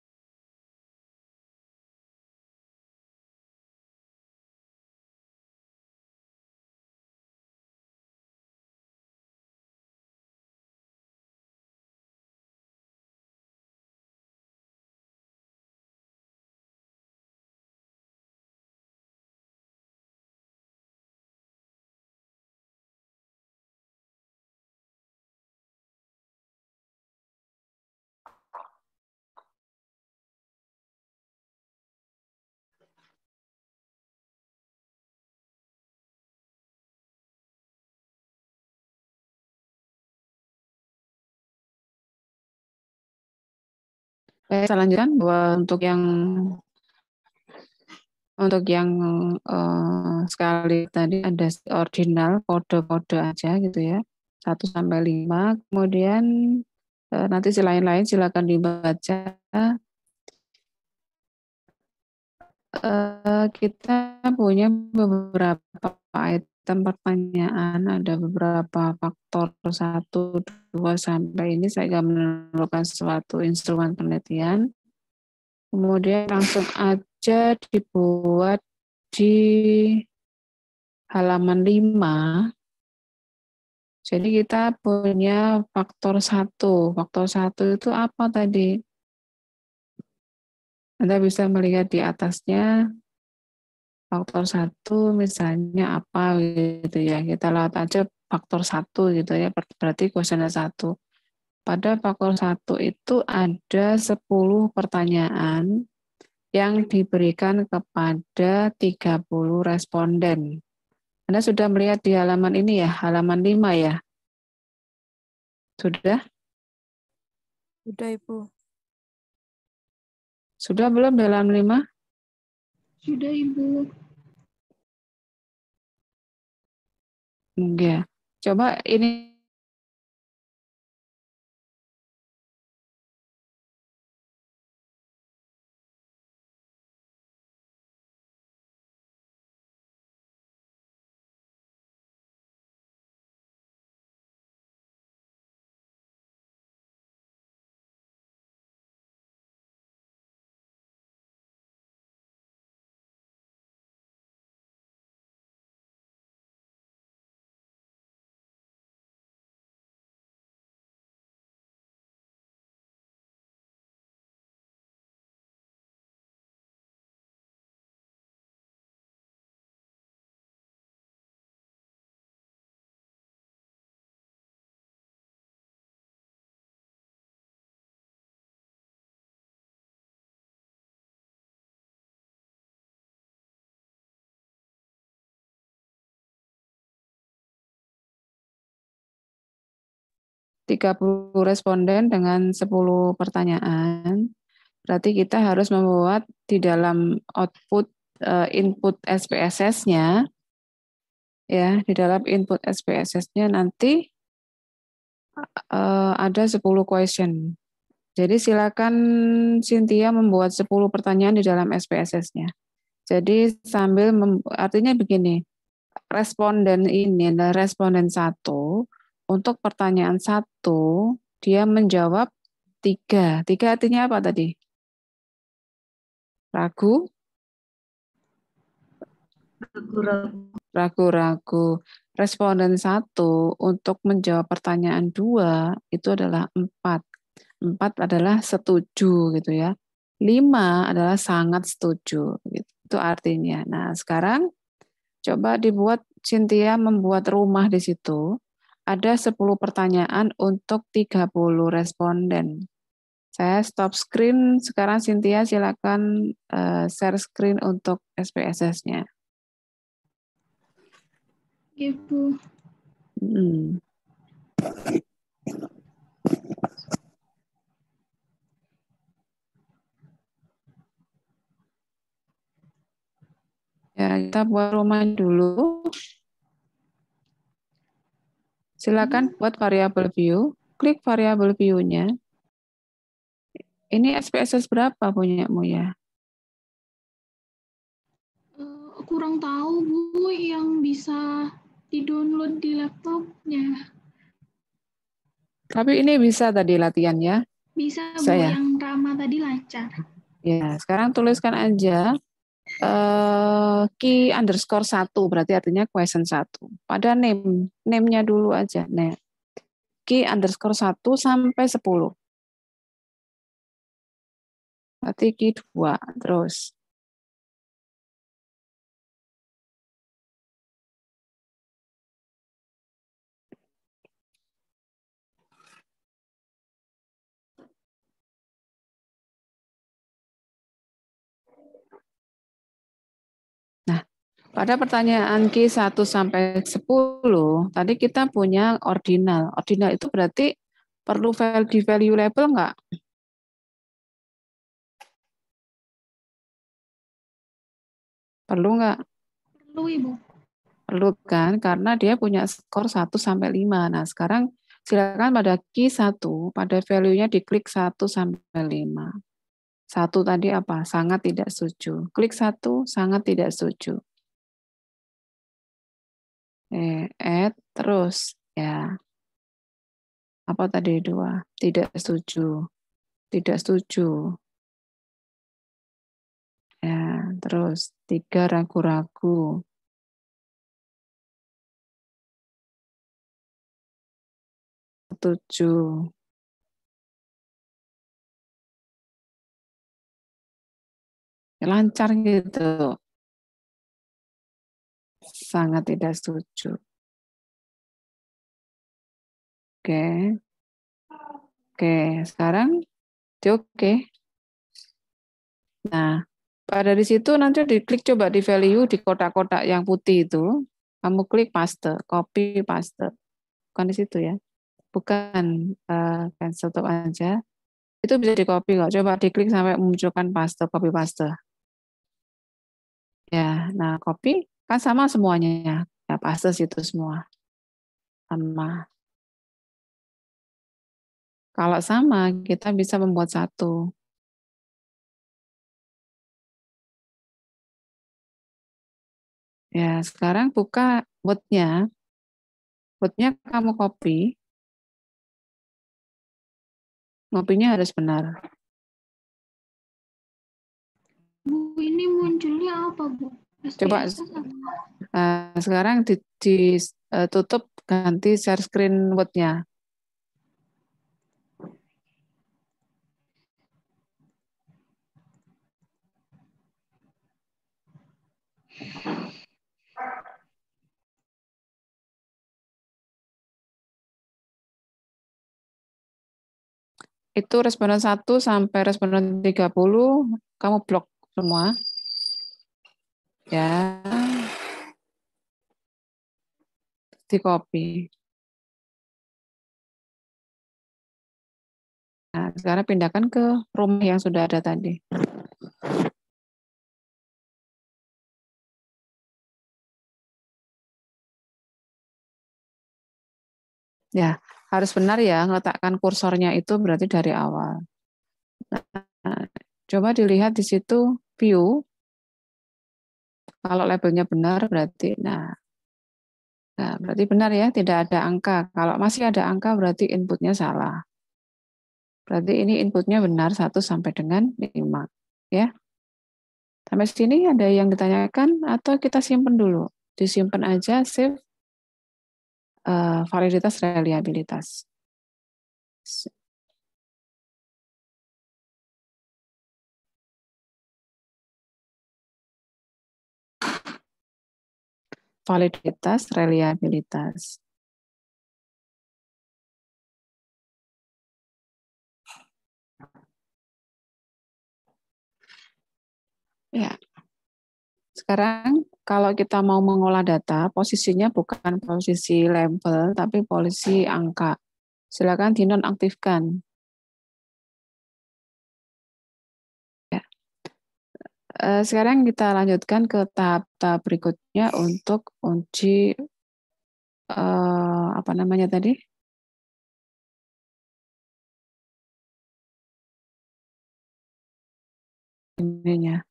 A: Saya lanjutkan bahwa untuk yang sekali tadi ada ordinal kode-kode aja gitu ya, 1 sampai 5. Kemudian nanti lain-lain silakan dibaca. Kita punya beberapa item pertanyaan, ada beberapa faktor 1, 2 sampai ini saya nggak memerlukan suatu instrumen penelitian. Kemudian langsung aja dibuat di halaman 5. Jadi kita punya faktor 1. Faktor 1 itu apa tadi? Anda bisa melihat di atasnya faktor 1 misalnya apa gitu ya. Kita lihat aja faktor 1 gitu ya. Berarti kuesioner 1. Pada faktor 1 itu ada 10 pertanyaan yang diberikan kepada 30 responden. Anda sudah melihat di halaman ini ya, halaman 5 ya? Sudah?
G: Sudah, Ibu.
A: Sudah belum di halaman 5?
F: Sudah, Ibu.
A: Enggak. Coba ini puluh responden dengan 10 pertanyaan. Berarti kita harus membuat di dalam output input SPSS-nya ya, di dalam input SPSS-nya nanti ada 10 question. Jadi silakan Cynthia membuat 10 pertanyaan di dalam SPSS-nya. Jadi sambil artinya begini, responden ini adalah responden 1, untuk pertanyaan 1 dia menjawab 3. 3 artinya apa tadi? Ragu? Ragu-ragu. Responden 1 untuk menjawab pertanyaan 2 itu adalah 4. 4 adalah setuju gitu ya. 5 adalah sangat setuju gitu. Itu artinya. Nah, sekarang coba dibuat Cynthia membuat rumah di situ. Ada 10 pertanyaan untuk 30 responden. Saya stop screen. Sekarang Cynthia silakan share screen untuk SPSS-nya.
F: Ibu.
A: Ya, kita buat rumah dulu. Silakan buat variable view. Klik variable view-nya. Ini SPSS berapa punyamu ya?
F: Kurang tahu, Bu, yang bisa di-download di laptopnya.
A: Tapi ini bisa tadi latihan ya?
F: Bisa, Bu,
A: Saya.
F: yang Rama tadi lancar.
A: Ya, sekarang tuliskan aja key underscore 1, berarti artinya question 1. Pada name-nya dulu aja. Nah, key underscore 1 sampai 10. Berarti key 2, terus. Nah, pada pertanyaan Q 1 sampai 10, tadi kita punya ordinal. Ordinal itu berarti perlu value label enggak? Perlu nggak?
F: Perlu, Ibu.
A: Perlu kan? Karena dia punya skor 1 sampai 5. Nah, sekarang silakan pada key 1, pada value-nya diklik 1 sampai 5. 1 tadi apa? Sangat tidak setuju. Klik 1, sangat tidak setuju. Add terus ya. Apa tadi 2? Tidak setuju. Tidak setuju. Ya, terus 3 ragu-ragu. Setuju. Lancar gitu. Sangat tidak setuju. Oke. Oke, sekarang oke. Nah, pada di situ nanti diklik coba di value di kotak-kotak yang putih itu, kamu klik paste, copy paste. Bukan di situ ya. Bukan cancel top aja. Itu bisa di copy kok. Coba diklik sampai memunculkan paste, copy paste. Ya, nah copy kan sama semuanya. Ya, paste situ semua. Sama. Kalau sama, kita bisa membuat satu. Ya, sekarang buka Word-nya. Word-nya kamu copy. Ngopinya harus benar.
F: Bu, ini munculnya apa, Bu?
A: Coba
F: SPSS apa?
A: sekarang ditutup ganti share screen Word-nya. Itu responden 1 sampai responden 30, kamu blok semua. Ya. Di copy. Nah, sekarang pindahkan ke rumah yang sudah ada tadi. Ya, harus benar ya, meletakkan kursornya itu berarti dari awal. Nah, coba dilihat di situ view. Kalau labelnya benar berarti, nah berarti benar ya, tidak ada angka. Kalau masih ada angka berarti inputnya salah. Berarti ini inputnya benar 1 sampai dengan 5. Ya. Sampai sini ada yang ditanyakan atau kita simpan dulu? Disimpan aja, save validitas reliabilitas. Validitas reliabilitas. Ya. Sekarang kalau kita mau mengolah data, posisinya bukan posisi label, tapi posisi angka. Silakan dinonaktifkan. Ya. Sekarang kita lanjutkan ke tahap berikutnya untuk uji apa namanya tadi? Ininya.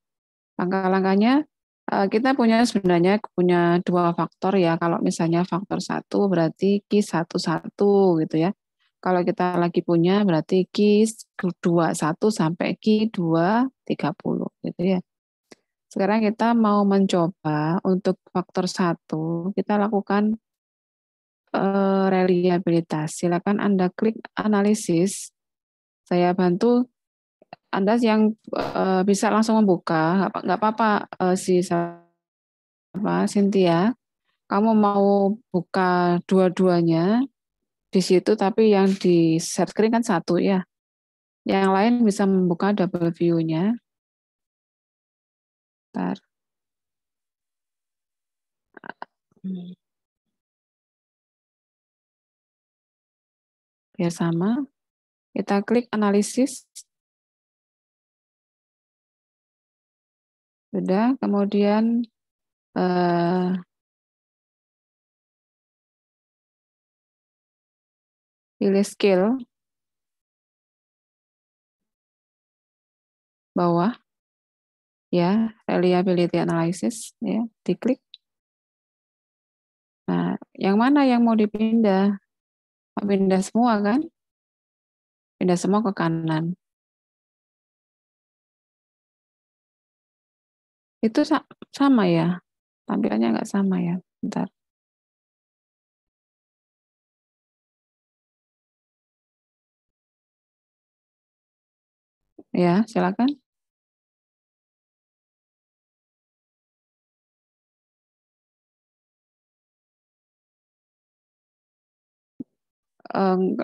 A: Langkah-langkahnya kita sebenarnya punya 2 faktor ya. Kalau misalnya faktor 1 berarti key 11 gitu ya. Kalau kita lagi punya berarti key 21 sampai key 230 gitu ya. Sekarang kita mau mencoba untuk faktor 1, kita lakukan reliabilitas. Silakan Anda klik analisis. Saya bantu Anda yang bisa langsung membuka, nggak apa-apa si Cynthia, kamu mau buka dua-duanya di situ, tapi yang di share screen kan 1 ya. Yang lain bisa membuka double view-nya. Bentar. Biar sama. Kita klik analisis. Sudah, kemudian pilih skill bawah ya, reliability analysis ya, diklik. Nah, yang mana yang mau dipindah? Mau pindah semua kan? Pindah semua ke kanan. Itu sama ya? Tampilannya nggak sama ya? Bentar. Ya, silakan.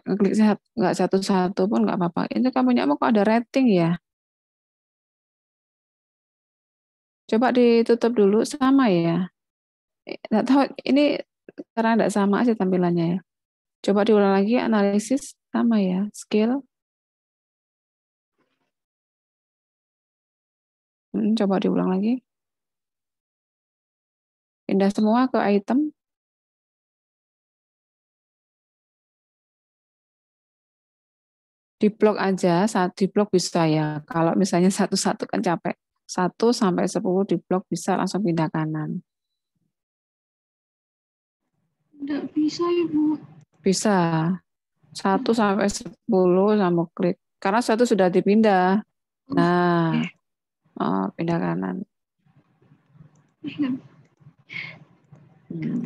A: Klik nggak satu-satu pun nggak apa-apa. Ini kamu kok ada rating ya? Coba ditutup dulu, sama ya? Nggak tahu, ini karena nggak sama sih tampilannya ya. Coba diulang lagi, analisis sama ya, skill. Coba diulang lagi. Pindah semua ke item. Di blok aja, saat di blok bisa ya. Kalau misalnya satu-satu kan capek. 1 sampai 10 di blok bisa langsung pindah kanan.
F: Tidak bisa, Ibu.
A: Bisa. 1 sampai 10 sama klik. Karena 1 sudah dipindah. Nah, pindah kanan.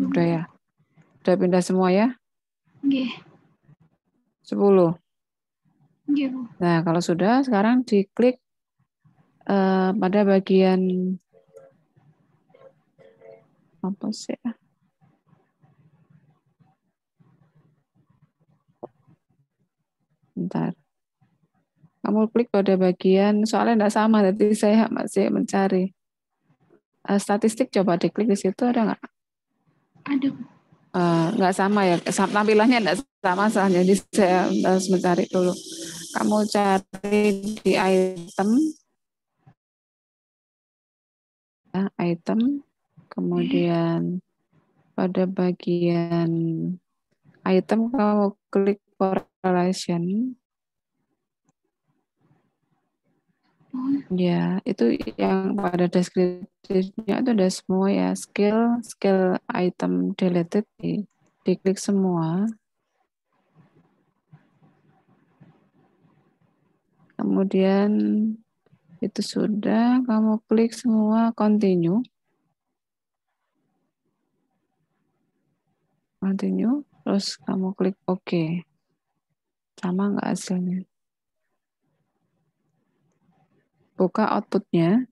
A: Udah ya. Udah pindah semua ya?
F: Nggih.
A: 10.
F: Nggih, Bu.
A: Nah, kalau sudah, sekarang diklik pada bagian apa sih? Bentar. Kamu klik pada bagian, soalnya tidak sama, jadi saya masih mencari. Statistik coba diklik di situ, ada nggak?
F: Ada, Bu.
A: Nggak sama ya, tampilannya nggak sama, jadi saya harus mencari dulu. Kamu cari di item, ya, item, kemudian pada bagian item kamu klik correlation. Ya, itu yang pada deskripsinya itu ada semua ya, skill item deleted, diklik semua. Kemudian itu sudah, kamu klik semua continue. Continue, terus kamu klik OK. Sama nggak hasilnya? Buka outputnya.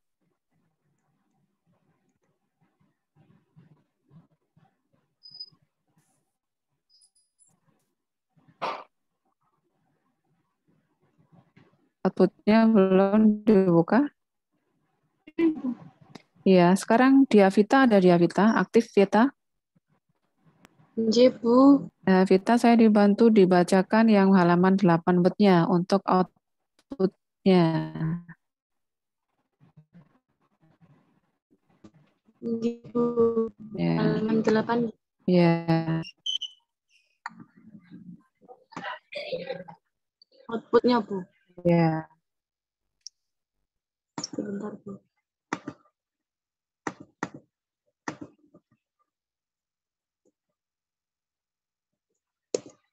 A: Outputnya belum dibuka. Iya, sekarang Diavita ada Diavita, aktif Vita.
H: Nggih, Bu.
A: Vita, saya dibantu dibacakan yang halaman 8 word-nya untuk output-nya.
H: Nggih, Bu.
A: Ya.
H: Halaman 8.
A: Ya.
H: Output-nya, Bu.
A: Ya.
H: Sebentar, Bu.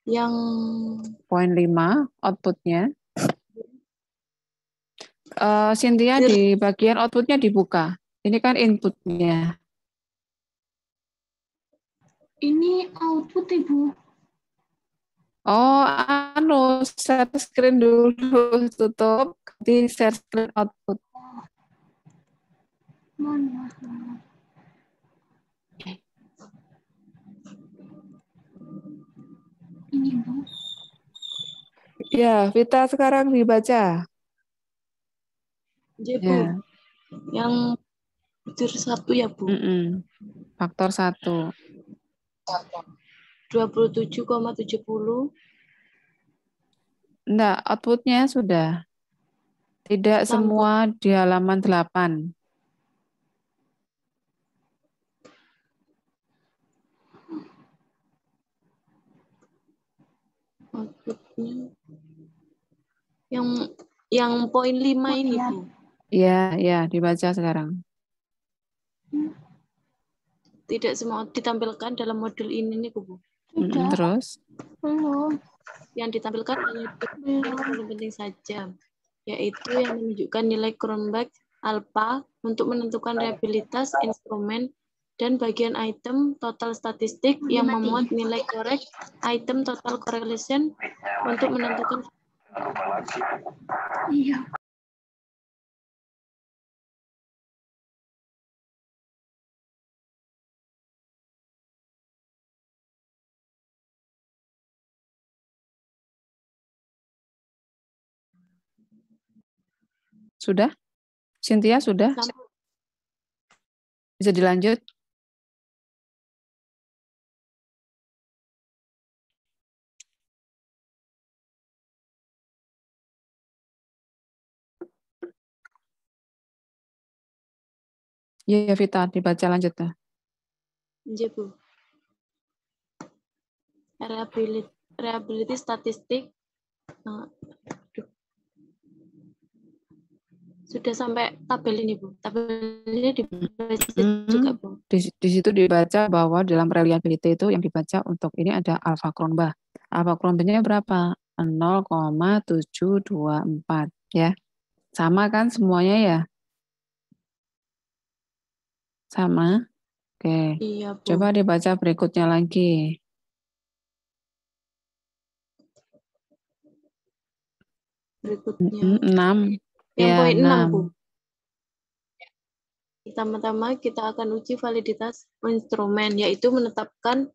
H: Yang
A: poin 5 output-nya. Cynthia di bagian output-nya dibuka. Ini kan input-nya.
F: Ini output, Ibu.
A: Oh, share screen dulu, tutup, di share screen output.
F: Mana? Ini, Bu.
A: Ya, Vita sekarang dibaca.
H: Nggih, Bu.
A: Ya.
H: Yang butir 1 ya, Bu.
A: Faktor 1.
H: 27,70.
A: Enggak, output-nya sudah. Tidak semua di halaman 8.
H: Outputnya yang poin 5 ini, Bu.
A: Ya, dibaca sekarang.
H: Tidak semua ditampilkan dalam modul ini nih, Bu.
A: Terus?
F: Belum.
H: Yang ditampilkan hanya yang paling penting saja, yaitu yang menunjukkan nilai Cronbach alpha untuk menentukan reliabilitas instrumen dan bagian item total statistik yang memuat nilai correct item total correlation untuk menentukan.
F: Iya.
A: Sudah? Cynthia sudah? Bisa dilanjut? Iya, Vita, dibaca lanjut.
H: Iya, Bu. Reliability statistik. Sudah sampai tabel ini, Bu. Tabelnya dibaca juga, Bu.
A: Di situ dibaca bahwa dalam reliability itu yang dibaca untuk ini ada alpha Cronbach. Alpha Cronbach-nya berapa? 0,724 ya. Sama kan semuanya ya? Sama? Oke.
H: Iya, Bu.
A: Coba dibaca berikutnya lagi.
H: Berikutnya.
A: 6.
H: Yang
A: Ya,
H: poin 6,
A: 6.
H: Bu. Pertama-tama kita akan uji validitas instrumen, yaitu menetapkan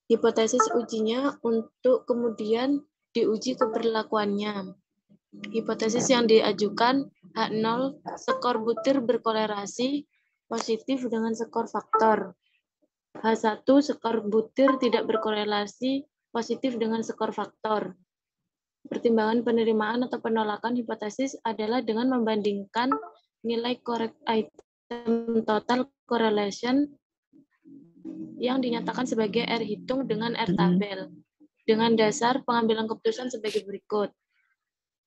H: hipotesis ujinya untuk kemudian diuji keberlakuannya. Hipotesis yang diajukan H0, skor butir berkorelasi positif dengan skor faktor. H1, skor butir tidak berkorelasi positif dengan skor faktor. Pertimbangan penerimaan atau penolakan hipotesis adalah dengan membandingkan nilai correct item total correlation yang dinyatakan sebagai R hitung dengan R tabel. Dengan dasar pengambilan keputusan sebagai berikut.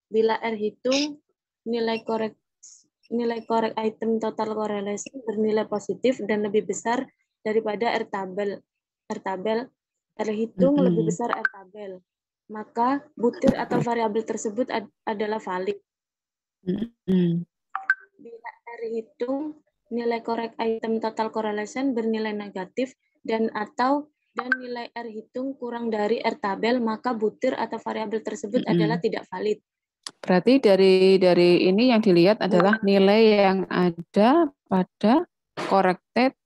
H: Bila R hitung, nilai correct item total correlation bernilai positif dan lebih besar daripada R tabel. R hitung lebih besar R tabel. Maka butir atau variabel tersebut adalah valid. Bila R hitung, nilai correct item total correlation bernilai negatif dan nilai R hitung kurang dari R tabel, maka butir atau variabel tersebut adalah tidak valid.
A: Berarti dari ini yang dilihat adalah nilai yang ada pada corrected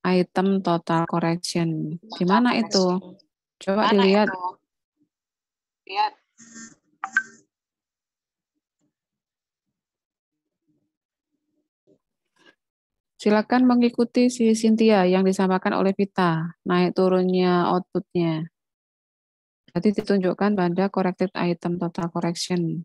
A: item total correction. Di mana itu? Coba dilihat.
H: Lihat.
A: Silakan mengikuti si Cynthia yang disampaikan oleh Vita, naik turunnya outputnya. Berarti ditunjukkan pada corrected item total correction.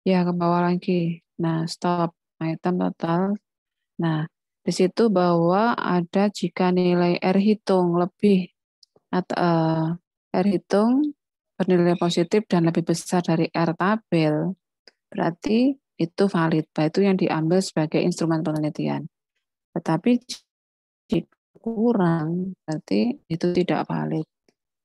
A: Ya, ke bawah lagi. Nah, stop item total. Nah, di situ bahwa ada jika nilai R hitung lebih atau R hitung bernilai positif dan lebih besar dari R tabel, berarti itu valid. Itu yang diambil sebagai instrumen penelitian. Tetapi jika kurang, berarti itu tidak valid.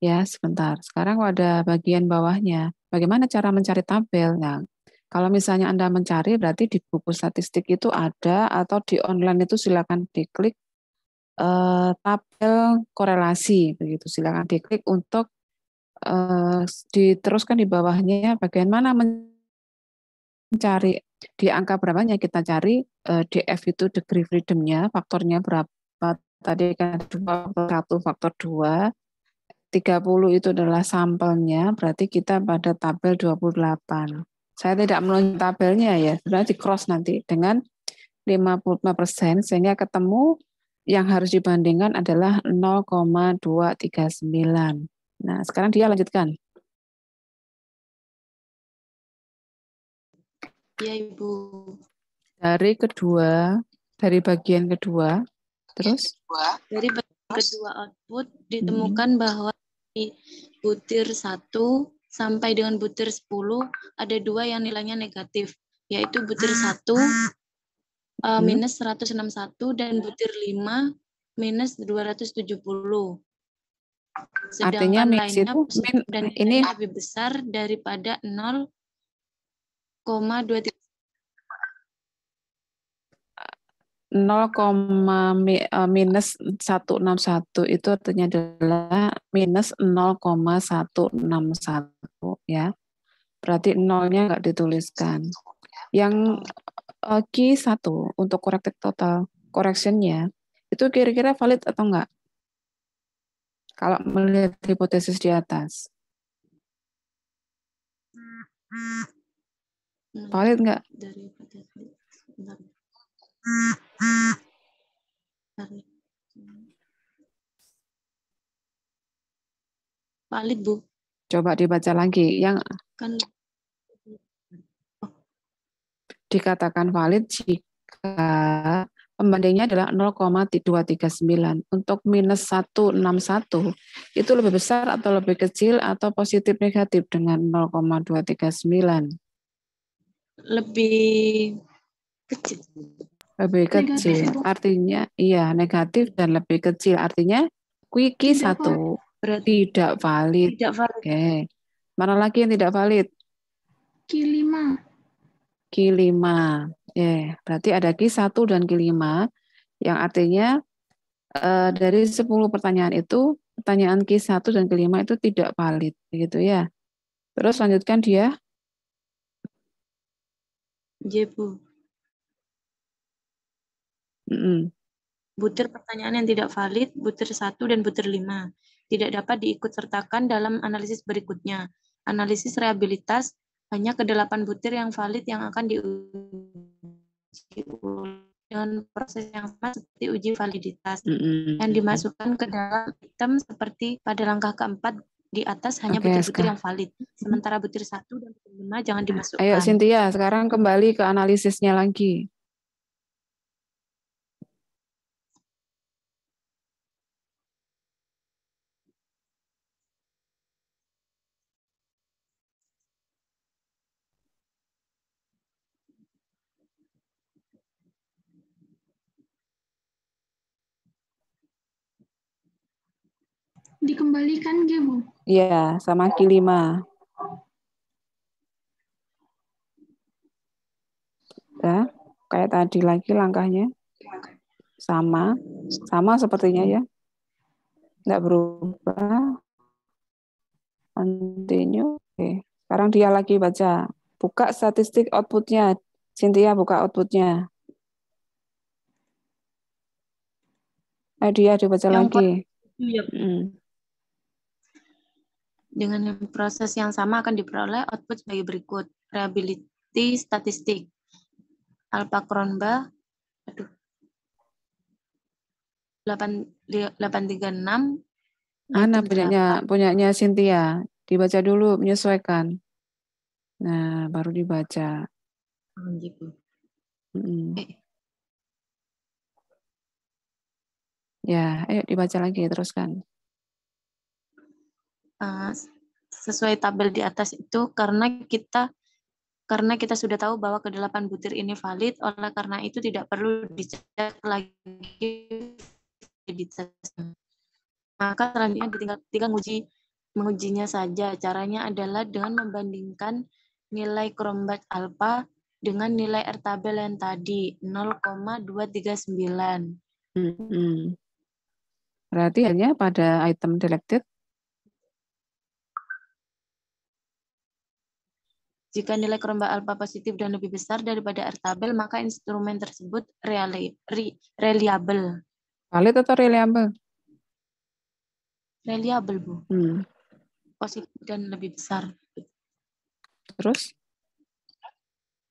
A: Ya, sebentar. Sekarang ada bagian bawahnya. Bagaimana cara mencari tabel? Nah, kalau misalnya Anda mencari, berarti di buku statistik itu ada, atau di online itu silakan diklik tabel korelasi, begitu. Silakan diklik untuk diteruskan di bawahnya bagaimana mencari di angka berapanya kita cari DF itu degree freedom-nya, faktornya berapa? Tadi kan faktor 1, faktor 2. 30 itu adalah sampelnya, berarti kita pada tabel 28. Saya tidak menunjuk tabelnya ya, sebenarnya di cross nanti dengan 55%, sehingga ketemu yang harus dibandingkan adalah 0,239. Nah, sekarang dia lanjutkan.
H: Ya, Ibu.
A: Dari kedua, Dari bagian kedua, terus?
H: Dari bagian kedua output ditemukan bahwa di butir 1 sampai dengan butir 10 ada 2 yang nilainya negatif, yaitu butir 1 minus 161 dan butir 5 minus 270.
A: Artinya
H: Sedangkan
A: minus
H: lainnya
A: itu
H: positif dan
A: ini
H: nilainya lebih besar daripada 0,23.
A: 0, minus 161 itu artinya adalah minus 0,161 ya. Berarti nolnya nggak dituliskan. Yang Q1 untuk corrected total correction-nya itu kira-kira valid atau enggak? Kalau melihat hipotesis di atas. Valid enggak?
H: Dari hipotesis. Valid, Bu.
A: Coba dibaca lagi. Yang
H: Kan
A: dikatakan valid jika pembandingnya adalah 0,239. Untuk minus 161 itu lebih besar atau lebih kecil atau positif negatif dengan 0,239?
H: lebih kecil.
A: Lebih kecil.
F: Negatif, Bu.
A: Artinya iya negatif dan lebih kecil. Artinya Q1
H: Berarti
A: tidak valid.
H: tidak valid.
A: Oke. Mana lagi yang tidak valid?
F: Q5.
A: Q5. Berarti ada Q1 dan Q5 yang artinya dari 10 pertanyaan itu, pertanyaan Q1 dan Q5 itu tidak valid. Begitu ya. Terus lanjutkan dia.
H: J, Bu. Butir pertanyaan yang tidak valid, butir 1 dan butir 5. Tidak dapat diikutsertakan dalam analisis berikutnya. Analisis reliabilitas hanya ke-8 butir yang valid yang akan diuji dengan proses yang sama seperti uji validitas. Yang dimasukkan ke dalam item seperti pada langkah keempat di atas hanya butir-butir yang valid. Sementara butir 1 dan butir 5 jangan dimasukkan.
A: Ayo Cynthia, sekarang kembali ke analisisnya lagi.
F: Dikembalikan nggih, Bu?
A: Iya, sama Q5. Ya, kayak tadi lagi langkahnya. Sama sepertinya ya. Enggak berubah. Continue. Oke. Sekarang dia lagi baca. Buka statistik outputnya. Cynthia buka outputnya. Dia dibaca
H: Yang
A: lagi.
H: Ya. Dengan proses yang sama akan diperoleh output sebagai berikut. Reliability statistik. Alpha Cronbach 836.
A: Mana punyanya Cynthia. Dibaca dulu, menyesuaikan. Nah, baru dibaca. Ya, ayo dibaca lagi, teruskan.
H: Sesuai tabel di atas itu karena kita sudah tahu bahwa ke-8 butir ini valid, oleh karena itu tidak perlu dicek lagi validitasnya. Maka selanjutnya tinggal mengujinya saja. Caranya adalah dengan membandingkan nilai Cronbach alpha dengan nilai R tabel yang tadi 0,239.
A: Berarti hanya pada item selected.
H: Jika nilai Cronbach alpha positif dan lebih besar daripada R tabel, maka instrumen tersebut reliable.
A: Valid atau reliable?
H: Reliable, Bu. Positif dan lebih besar.
A: Terus?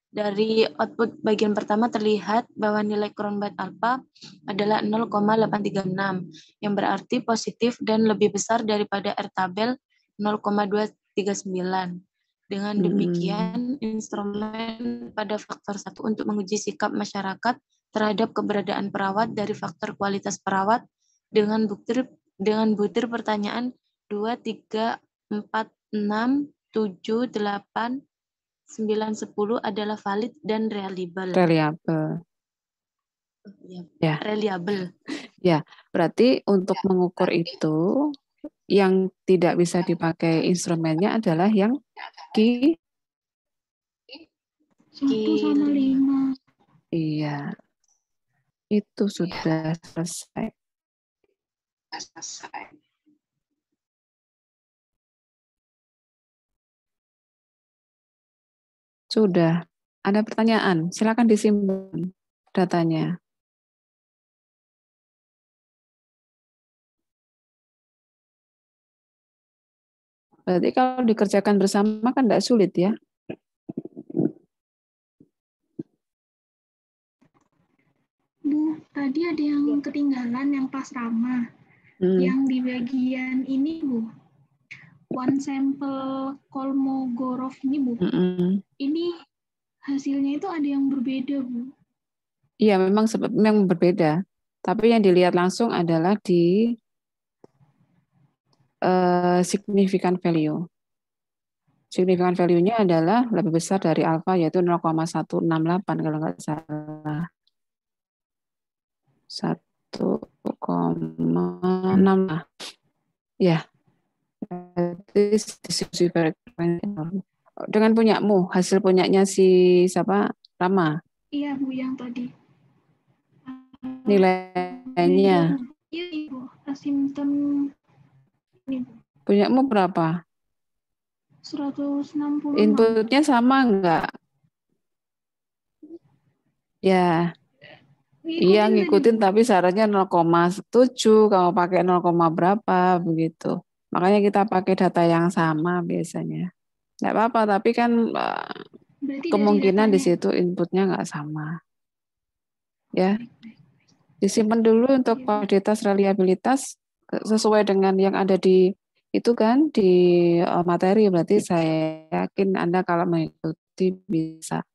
H: Dari output bagian pertama terlihat bahwa nilai Cronbach alpha adalah 0,836, yang berarti positif dan lebih besar daripada R tabel 0,239. Dengan demikian, instrumen pada faktor 1 untuk menguji sikap masyarakat terhadap keberadaan perawat dari faktor kualitas perawat dengan butir pertanyaan 2, 3, 4, 6, 7, 8, 9, 10 adalah valid dan reliable.
A: Reliable. Ya.
H: Reliable.
A: Ya, berarti untuk mengukur itu yang tidak bisa dipakai instrumennya adalah yang Q
F: 1/5.
A: Iya. Itu sudah selesai. Sudah. Ada pertanyaan? Silakan disimpan datanya. Berarti kalau dikerjakan bersama kan tidak sulit ya?
F: Bu, tadi ada yang ketinggalan yang pas Rama. Yang di bagian ini, Bu. One sample Kolmogorov ini, Bu. Ini hasilnya itu ada yang berbeda, Bu.
A: Iya, memang berbeda. Tapi yang dilihat langsung adalah di significant value. Significant value-nya adalah lebih besar dari alfa, yaitu 0,168 kalau nggak salah. 1,6 ya. Dengan punyamu, hasil punyanya si siapa? Rama.
F: Iya, Bu, yang tadi.
A: Nilainya.
F: Iya, Ibu. Asimptom ini, Bu.
A: Punyamu berapa?
F: 160.
A: Inputnya sama enggak? Ya. Iya ngikutin tapi syaratnya 0,7, kamu pakai 0, berapa begitu. Makanya kita pakai data yang sama biasanya. Enggak apa-apa, tapi kan kemungkinan di situ inputnya enggak sama. Ya. Disimpan dulu untuk validitas reliabilitas sesuai dengan yang ada di itu kan di materi, berarti saya yakin Anda kalau mengikuti bisa.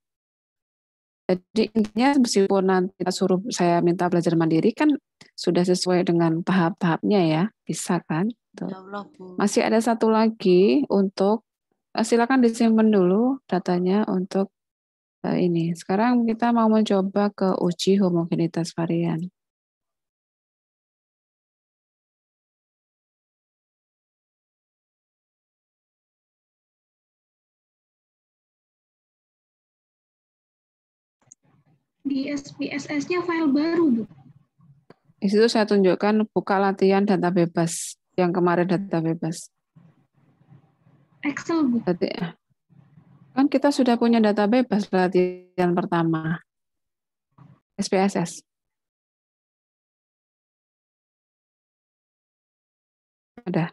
A: Jadi intinya meskipun nanti saya minta belajar mandiri kan sudah sesuai dengan tahap-tahapnya ya, bisa kan? Masih ada satu lagi untuk silakan disimpan dulu datanya untuk ini. Sekarang kita mau mencoba ke uji homogenitas varian.
F: Di SPSS-nya file baru, Bu.
A: Di situ saya tunjukkan buka latihan data bebas, yang kemarin data bebas.
F: Excel, Bu.
A: Berarti, kan kita sudah punya data bebas latihan pertama. SPSS. Ada.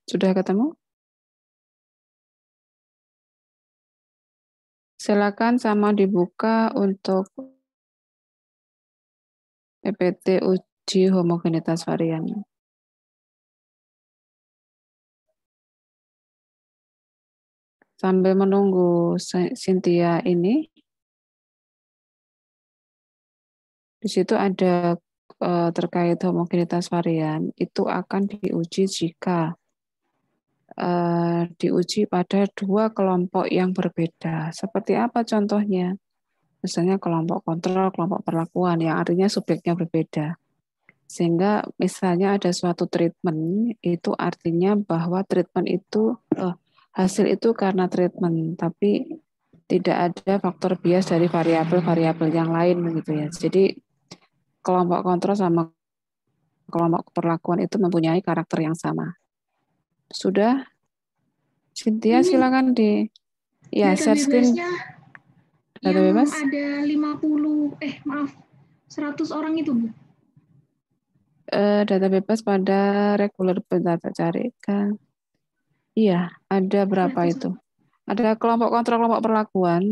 A: Sudah ketemu? Silakan sama dibuka untuk PPT uji homogenitas varian. Sambil menunggu Cynthia ini, di situ ada terkait homogenitas varian, itu akan diuji jika diuji pada dua kelompok yang berbeda. Seperti apa contohnya? Misalnya kelompok kontrol, kelompok perlakuan, yang artinya subjeknya berbeda. Sehingga misalnya ada suatu treatment, itu artinya bahwa treatment itu, hasil itu karena treatment, tapi tidak ada faktor bias dari variabel-variabel yang lain begitu ya. Jadi kelompok kontrol sama kelompok perlakuan itu mempunyai karakter yang sama. Sudah? Cynthia silakan di share screen.
F: Data bebas ada 100 orang itu, Bu.
A: Data bebas pada regular data cari kan. Iya, ada berapa itu? Ada kelompok kontrol, kelompok perlakuan.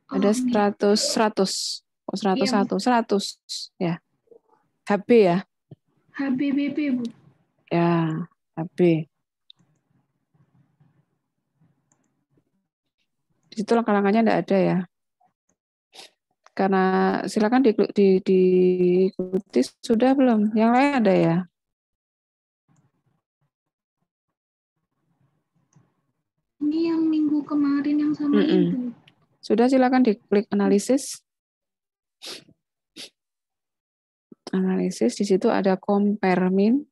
A: Ada 100 ya. HB ya.
F: HBBP, Bu.
A: Ya, HB. Di situ langkah-langkahnya tidak ada ya. Karena silakan diikuti sudah belum? Yang lain ada ya?
F: Ini yang minggu kemarin yang sama Ibu.
A: Sudah, silakan diklik analisis. Analisis, di situ ada compare min.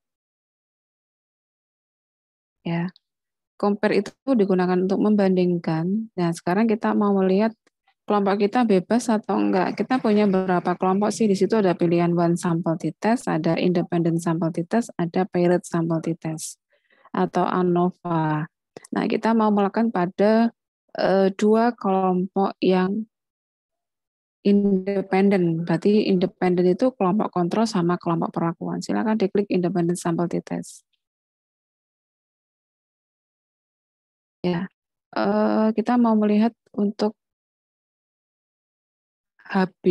A: Ya. Compare itu digunakan untuk membandingkan. Nah, sekarang kita mau melihat kelompok kita bebas atau enggak. Kita punya beberapa kelompok sih. Di situ ada pilihan one sample t-test, ada independent sample t-test, ada paired sample t-test atau ANOVA. Nah, kita mau melakukan pada dua kelompok yang independen. Berarti independen itu kelompok kontrol sama kelompok perlakuan. Silakan diklik independent sample t-test. Ya, kita mau melihat untuk HB.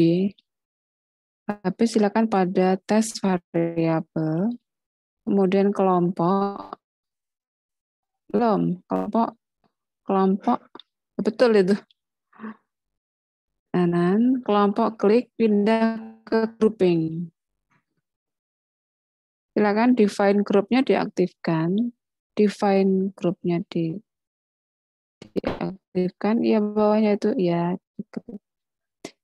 A: HB silakan pada tes variabel, kemudian kelompok, belum, kelompok, betul itu. Kanan, kelompok klik pindah ke grouping. Silakan define grupnya diaktifkan, define grupnya diaktifkan, ya bawahnya itu ya.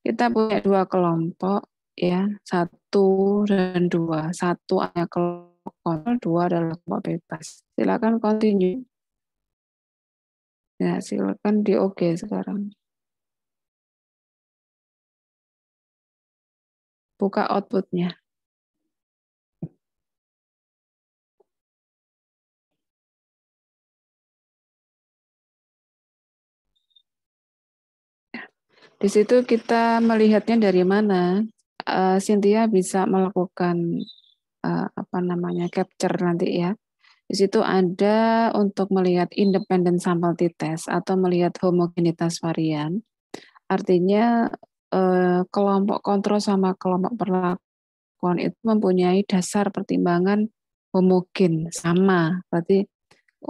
A: Kita punya dua kelompok ya, 1 dan 2. 1 hanya kelompok kontrol, 2 adalah kelompok bebas. Silakan continue. Ya, silakan di OK sekarang. Buka outputnya. Di situ kita melihatnya dari mana. Cynthia bisa melakukan capture nanti ya. Di situ ada untuk melihat independent sample t-test atau melihat homogenitas varian. Artinya kelompok kontrol sama kelompok perlakuan itu mempunyai dasar pertimbangan homogen sama. Berarti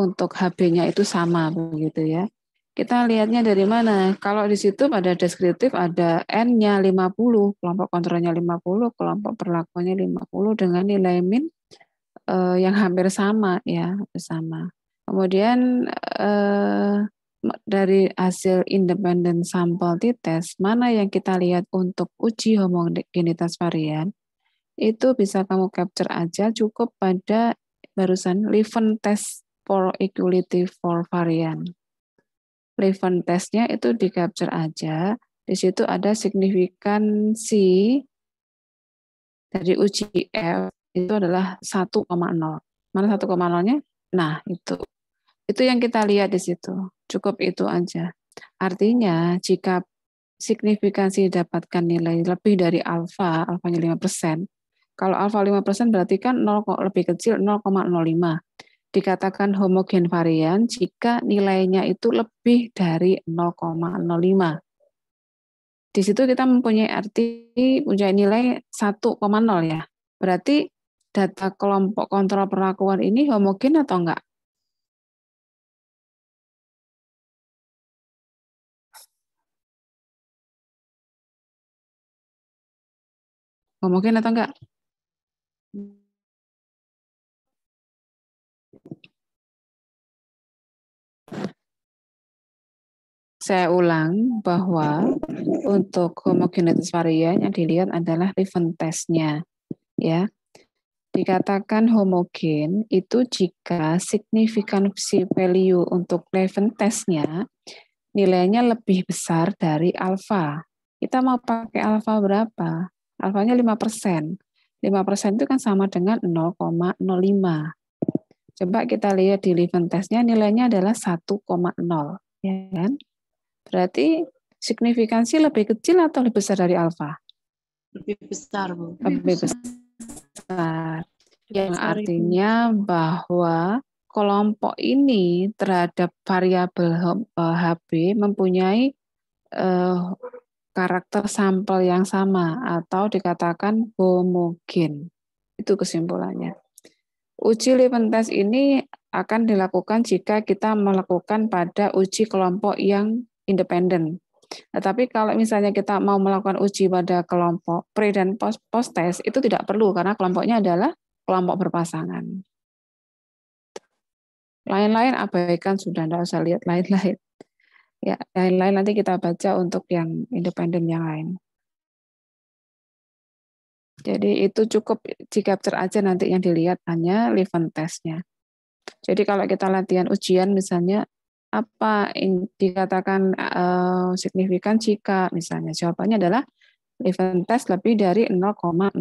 A: untuk HB-nya itu sama begitu ya. Kita lihatnya dari mana? Kalau di situ pada deskriptif ada N-nya 50, kelompok kontrolnya 50, kelompok perlakuannya 50 dengan nilai min yang hampir sama ya, sama. Kemudian dari hasil independent sample t-test, mana yang kita lihat untuk uji homogenitas varian, itu bisa kamu capture aja cukup pada barusan Leuven test for equality for varian. Leuven testnya itu di capture aja. Di situ ada signifikansi dari uji F itu adalah 1,0. Mana 1,0-nya? Nah, itu. Itu yang kita lihat di situ. Cukup itu aja. Artinya, jika signifikansi didapatkan nilai lebih dari alfa, alfanya 5%. Kalau alfa 5% berarti kan 0 lebih kecil 0,05. Dikatakan homogen varian jika nilainya itu lebih dari 0,05. Di situ kita mempunyai nilai 1,0 ya. Berarti data kelompok kontrol perlakuan ini homogen atau enggak? Homogen atau enggak? Saya ulang bahwa untuk homogenitas varian yang dilihat adalah Leuven testnya, ya. Dikatakan homogen itu jika signifikansi value untuk Leuven testnya nilainya lebih besar dari alfa. Kita mau pakai alfa berapa? Alfanya 5%. 5% itu kan sama dengan 0,05. Coba kita lihat di Leuven testnya nilainya adalah 1,0, ya kan? Berarti signifikansi lebih kecil atau lebih besar dari alfa?
H: Lebih besar, Bu.
A: Lebih besar. Yang artinya bahwa kelompok ini terhadap variabel HB mempunyai karakter sampel yang sama atau dikatakan homogen. Itu kesimpulannya. Uji Liven test ini akan dilakukan jika kita melakukan pada uji kelompok yang independen. Tetapi kalau misalnya kita mau melakukan uji pada kelompok pre dan post test itu tidak perlu karena kelompoknya adalah kelompok berpasangan. Lain-lain abaikan, sudah, tidak usah lihat lain-lain. Ya, lain-lain nanti kita baca untuk yang independen yang lain. Jadi itu cukup di capture aja nanti yang dilihat hanya Liven test-nya. Jadi kalau kita latihan ujian misalnya apa yang dikatakan signifikan jika misalnya jawabannya adalah Liven test lebih dari 0,05.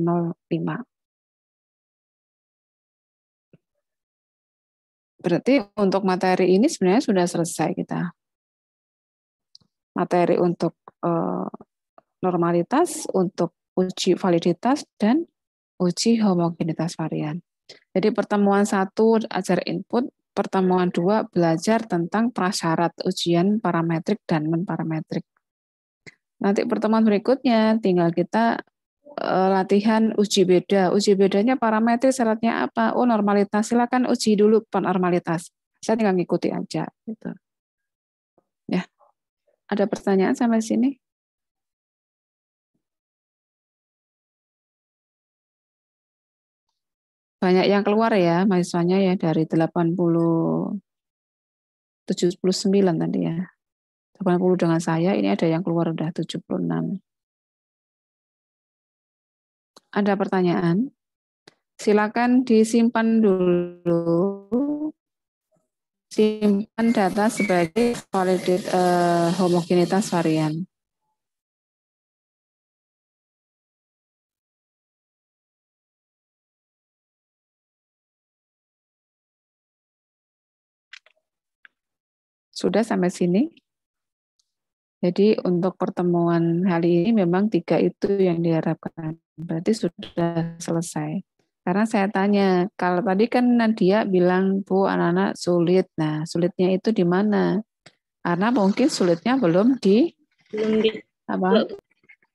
A: Berarti untuk materi ini sebenarnya sudah selesai kita. Materi untuk normalitas, untuk uji validitas, dan uji homogenitas varian. Jadi pertemuan 1 ajar input, pertemuan 2 belajar tentang prasyarat ujian parametrik dan non-parametrik. Nanti pertemuan berikutnya tinggal kita latihan uji beda. Uji bedanya parametrik syaratnya apa? Oh, normalitas. Silakan uji dulu normalitas. Saya tinggal ngikuti aja gitu. Ya. Ada pertanyaan sampai sini? Banyak yang keluar ya mahasiswanya ya dari 79 tadi ya. 80 dengan saya, ini ada yang keluar udah 76. Ada pertanyaan? Silakan disimpan dulu. Simpan data sebagai homogenitas varian. Sudah sampai sini? Jadi untuk pertemuan kali ini memang 3 itu yang diharapkan. Berarti sudah selesai. Karena saya tanya, kalau tadi kan Nadia bilang, Bu, anak-anak sulit. Nah, sulitnya itu di mana? Karena mungkin sulitnya belum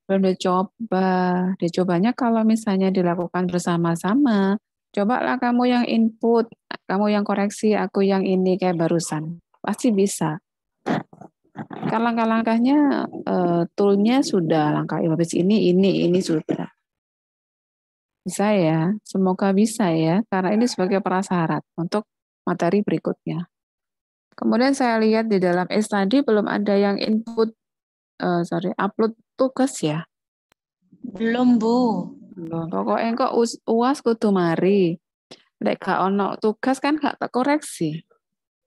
A: dicoba. Dicobanya kalau misalnya dilakukan bersama-sama. Cobalah kamu yang input, kamu yang koreksi, aku yang ini kayak barusan. Pasti bisa. Kan langkah-langkahnya toolnya sudah, langkah habis ini sudah. Bisa ya, semoga bisa ya, karena ini sebagai prasyarat untuk materi berikutnya. Kemudian saya lihat di dalam study belum ada yang input, upload tugas ya?
H: Belum, Bu.
A: Belum, pokoknya kok UAS kudu mari. Lek gak ono tugas kan gak tak koreksi.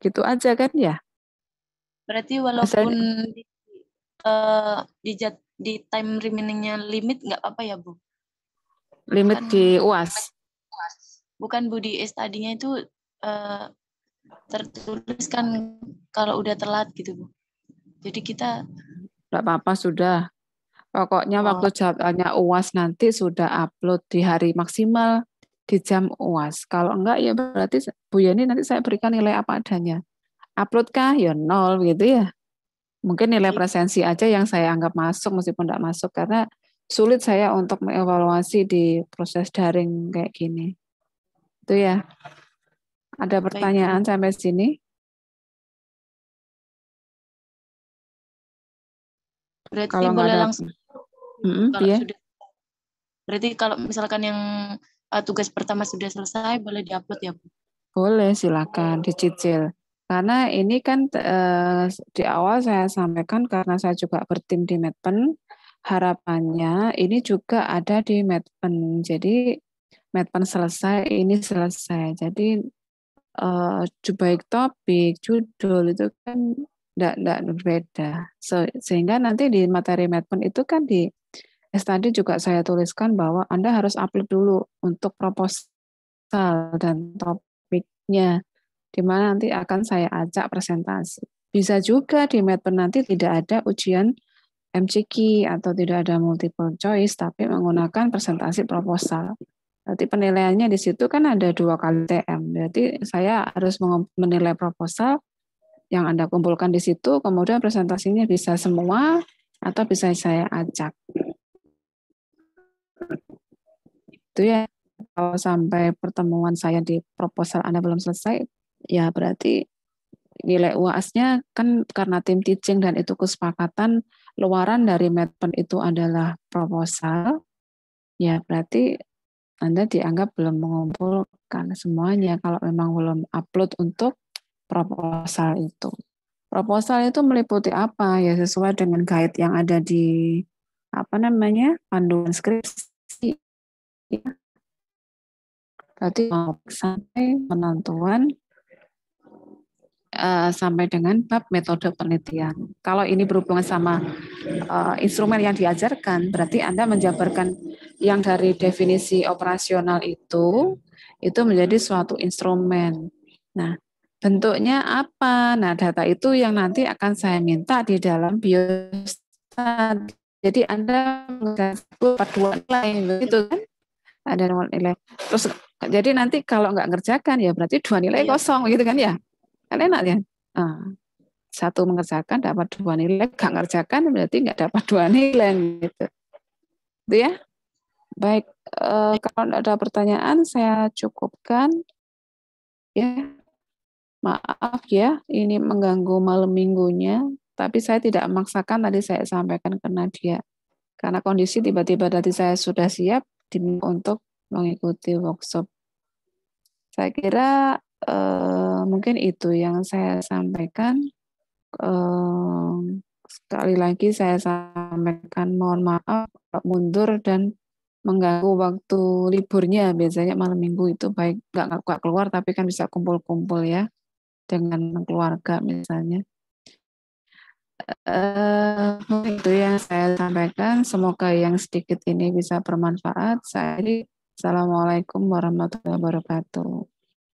A: Gitu aja kan ya?
H: Berarti walaupun di time remaining-nya limit nggak apa ya, Bu?
A: Limit bukan, di UAS?
H: Bukan, Bu, di study-nya itu tertulis kan kalau udah telat gitu, Bu. Jadi kita...
A: Nggak apa-apa, sudah. Pokoknya waktu jawabnya UAS nanti sudah upload di hari maksimal di jam UAS. Kalau enggak ya berarti Bu Yeni nanti saya berikan nilai apa adanya. Upload kah? Ya 0 gitu ya. Mungkin nilai presensi aja yang saya anggap masuk meskipun enggak masuk karena sulit saya untuk mengevaluasi di proses daring kayak gini. Itu ya. Ada pertanyaan sampai sini?
H: Berarti
A: kalau
H: boleh
A: ada,
H: langsung. Berarti kalau misalkan yang tugas pertama sudah selesai, boleh diupload ya, Bu?
A: Boleh, silakan dicicil. Karena ini kan di awal saya sampaikan karena saya juga bertim di Medpen, harapannya ini juga ada di Medpen. Jadi Medpen selesai, ini selesai. Jadi baik topik, judul itu kan tidak berbeda. Sehingga nanti di materi Medpen itu kan di tadi juga saya tuliskan bahwa Anda harus upload dulu untuk proposal dan topiknya, di mana nanti akan saya ajak presentasi. Bisa juga di Medpen nanti tidak ada ujian MCQ atau tidak ada multiple choice, tapi menggunakan presentasi proposal. Berarti penilaiannya di situ kan ada 2 kali TM. Berarti saya harus menilai proposal yang Anda kumpulkan di situ, kemudian presentasinya bisa semua atau bisa saya ajak. Itu ya. kalau sampai pertemuan saya di proposal Anda belum selesai, ya berarti nilai UAS-nya kan karena tim teaching dan itu kesepakatan luaran dari Medpen itu adalah proposal, ya berarti Anda dianggap belum mengumpulkan semuanya kalau memang belum upload untuk proposal itu. Proposal itu meliputi apa? Ya sesuai dengan guide yang ada di panduan skripsi. Ya. Berarti sampai penentuan sampai dengan bab metode penelitian. Kalau ini berhubungan sama instrumen yang diajarkan, berarti Anda menjabarkan yang dari definisi operasional itu menjadi suatu instrumen. Nah, bentuknya apa? Nah, data itu yang nanti akan saya minta di dalam biostat. Jadi Anda mengerjakan dua nilai, begitu kan? Ada nilai. Terus jadi nanti kalau nggak ngerjakan ya berarti dua nilai kosong, gitu kan ya? Kan enak ya. Satu mengerjakan dapat dua nilai, nggak ngerjakan berarti nggak dapat dua nilai gitu. Itu ya. Baik, kalau ada pertanyaan saya cukupkan. Ya, maaf ya, ini mengganggu malam minggunya. Tapi saya tidak memaksakan, tadi saya sampaikan ke Nadia. Karena kondisi tiba-tiba tadi saya sudah siap untuk mengikuti workshop. Saya kira mungkin itu yang saya sampaikan. Sekali lagi saya sampaikan mohon maaf mundur dan mengganggu waktu liburnya. Biasanya malam minggu itu baik nggak keluar tapi kan bisa kumpul-kumpul ya dengan keluarga misalnya. Itu yang saya sampaikan. Semoga yang sedikit ini bisa bermanfaat. Assalamualaikum warahmatullahi wabarakatuh.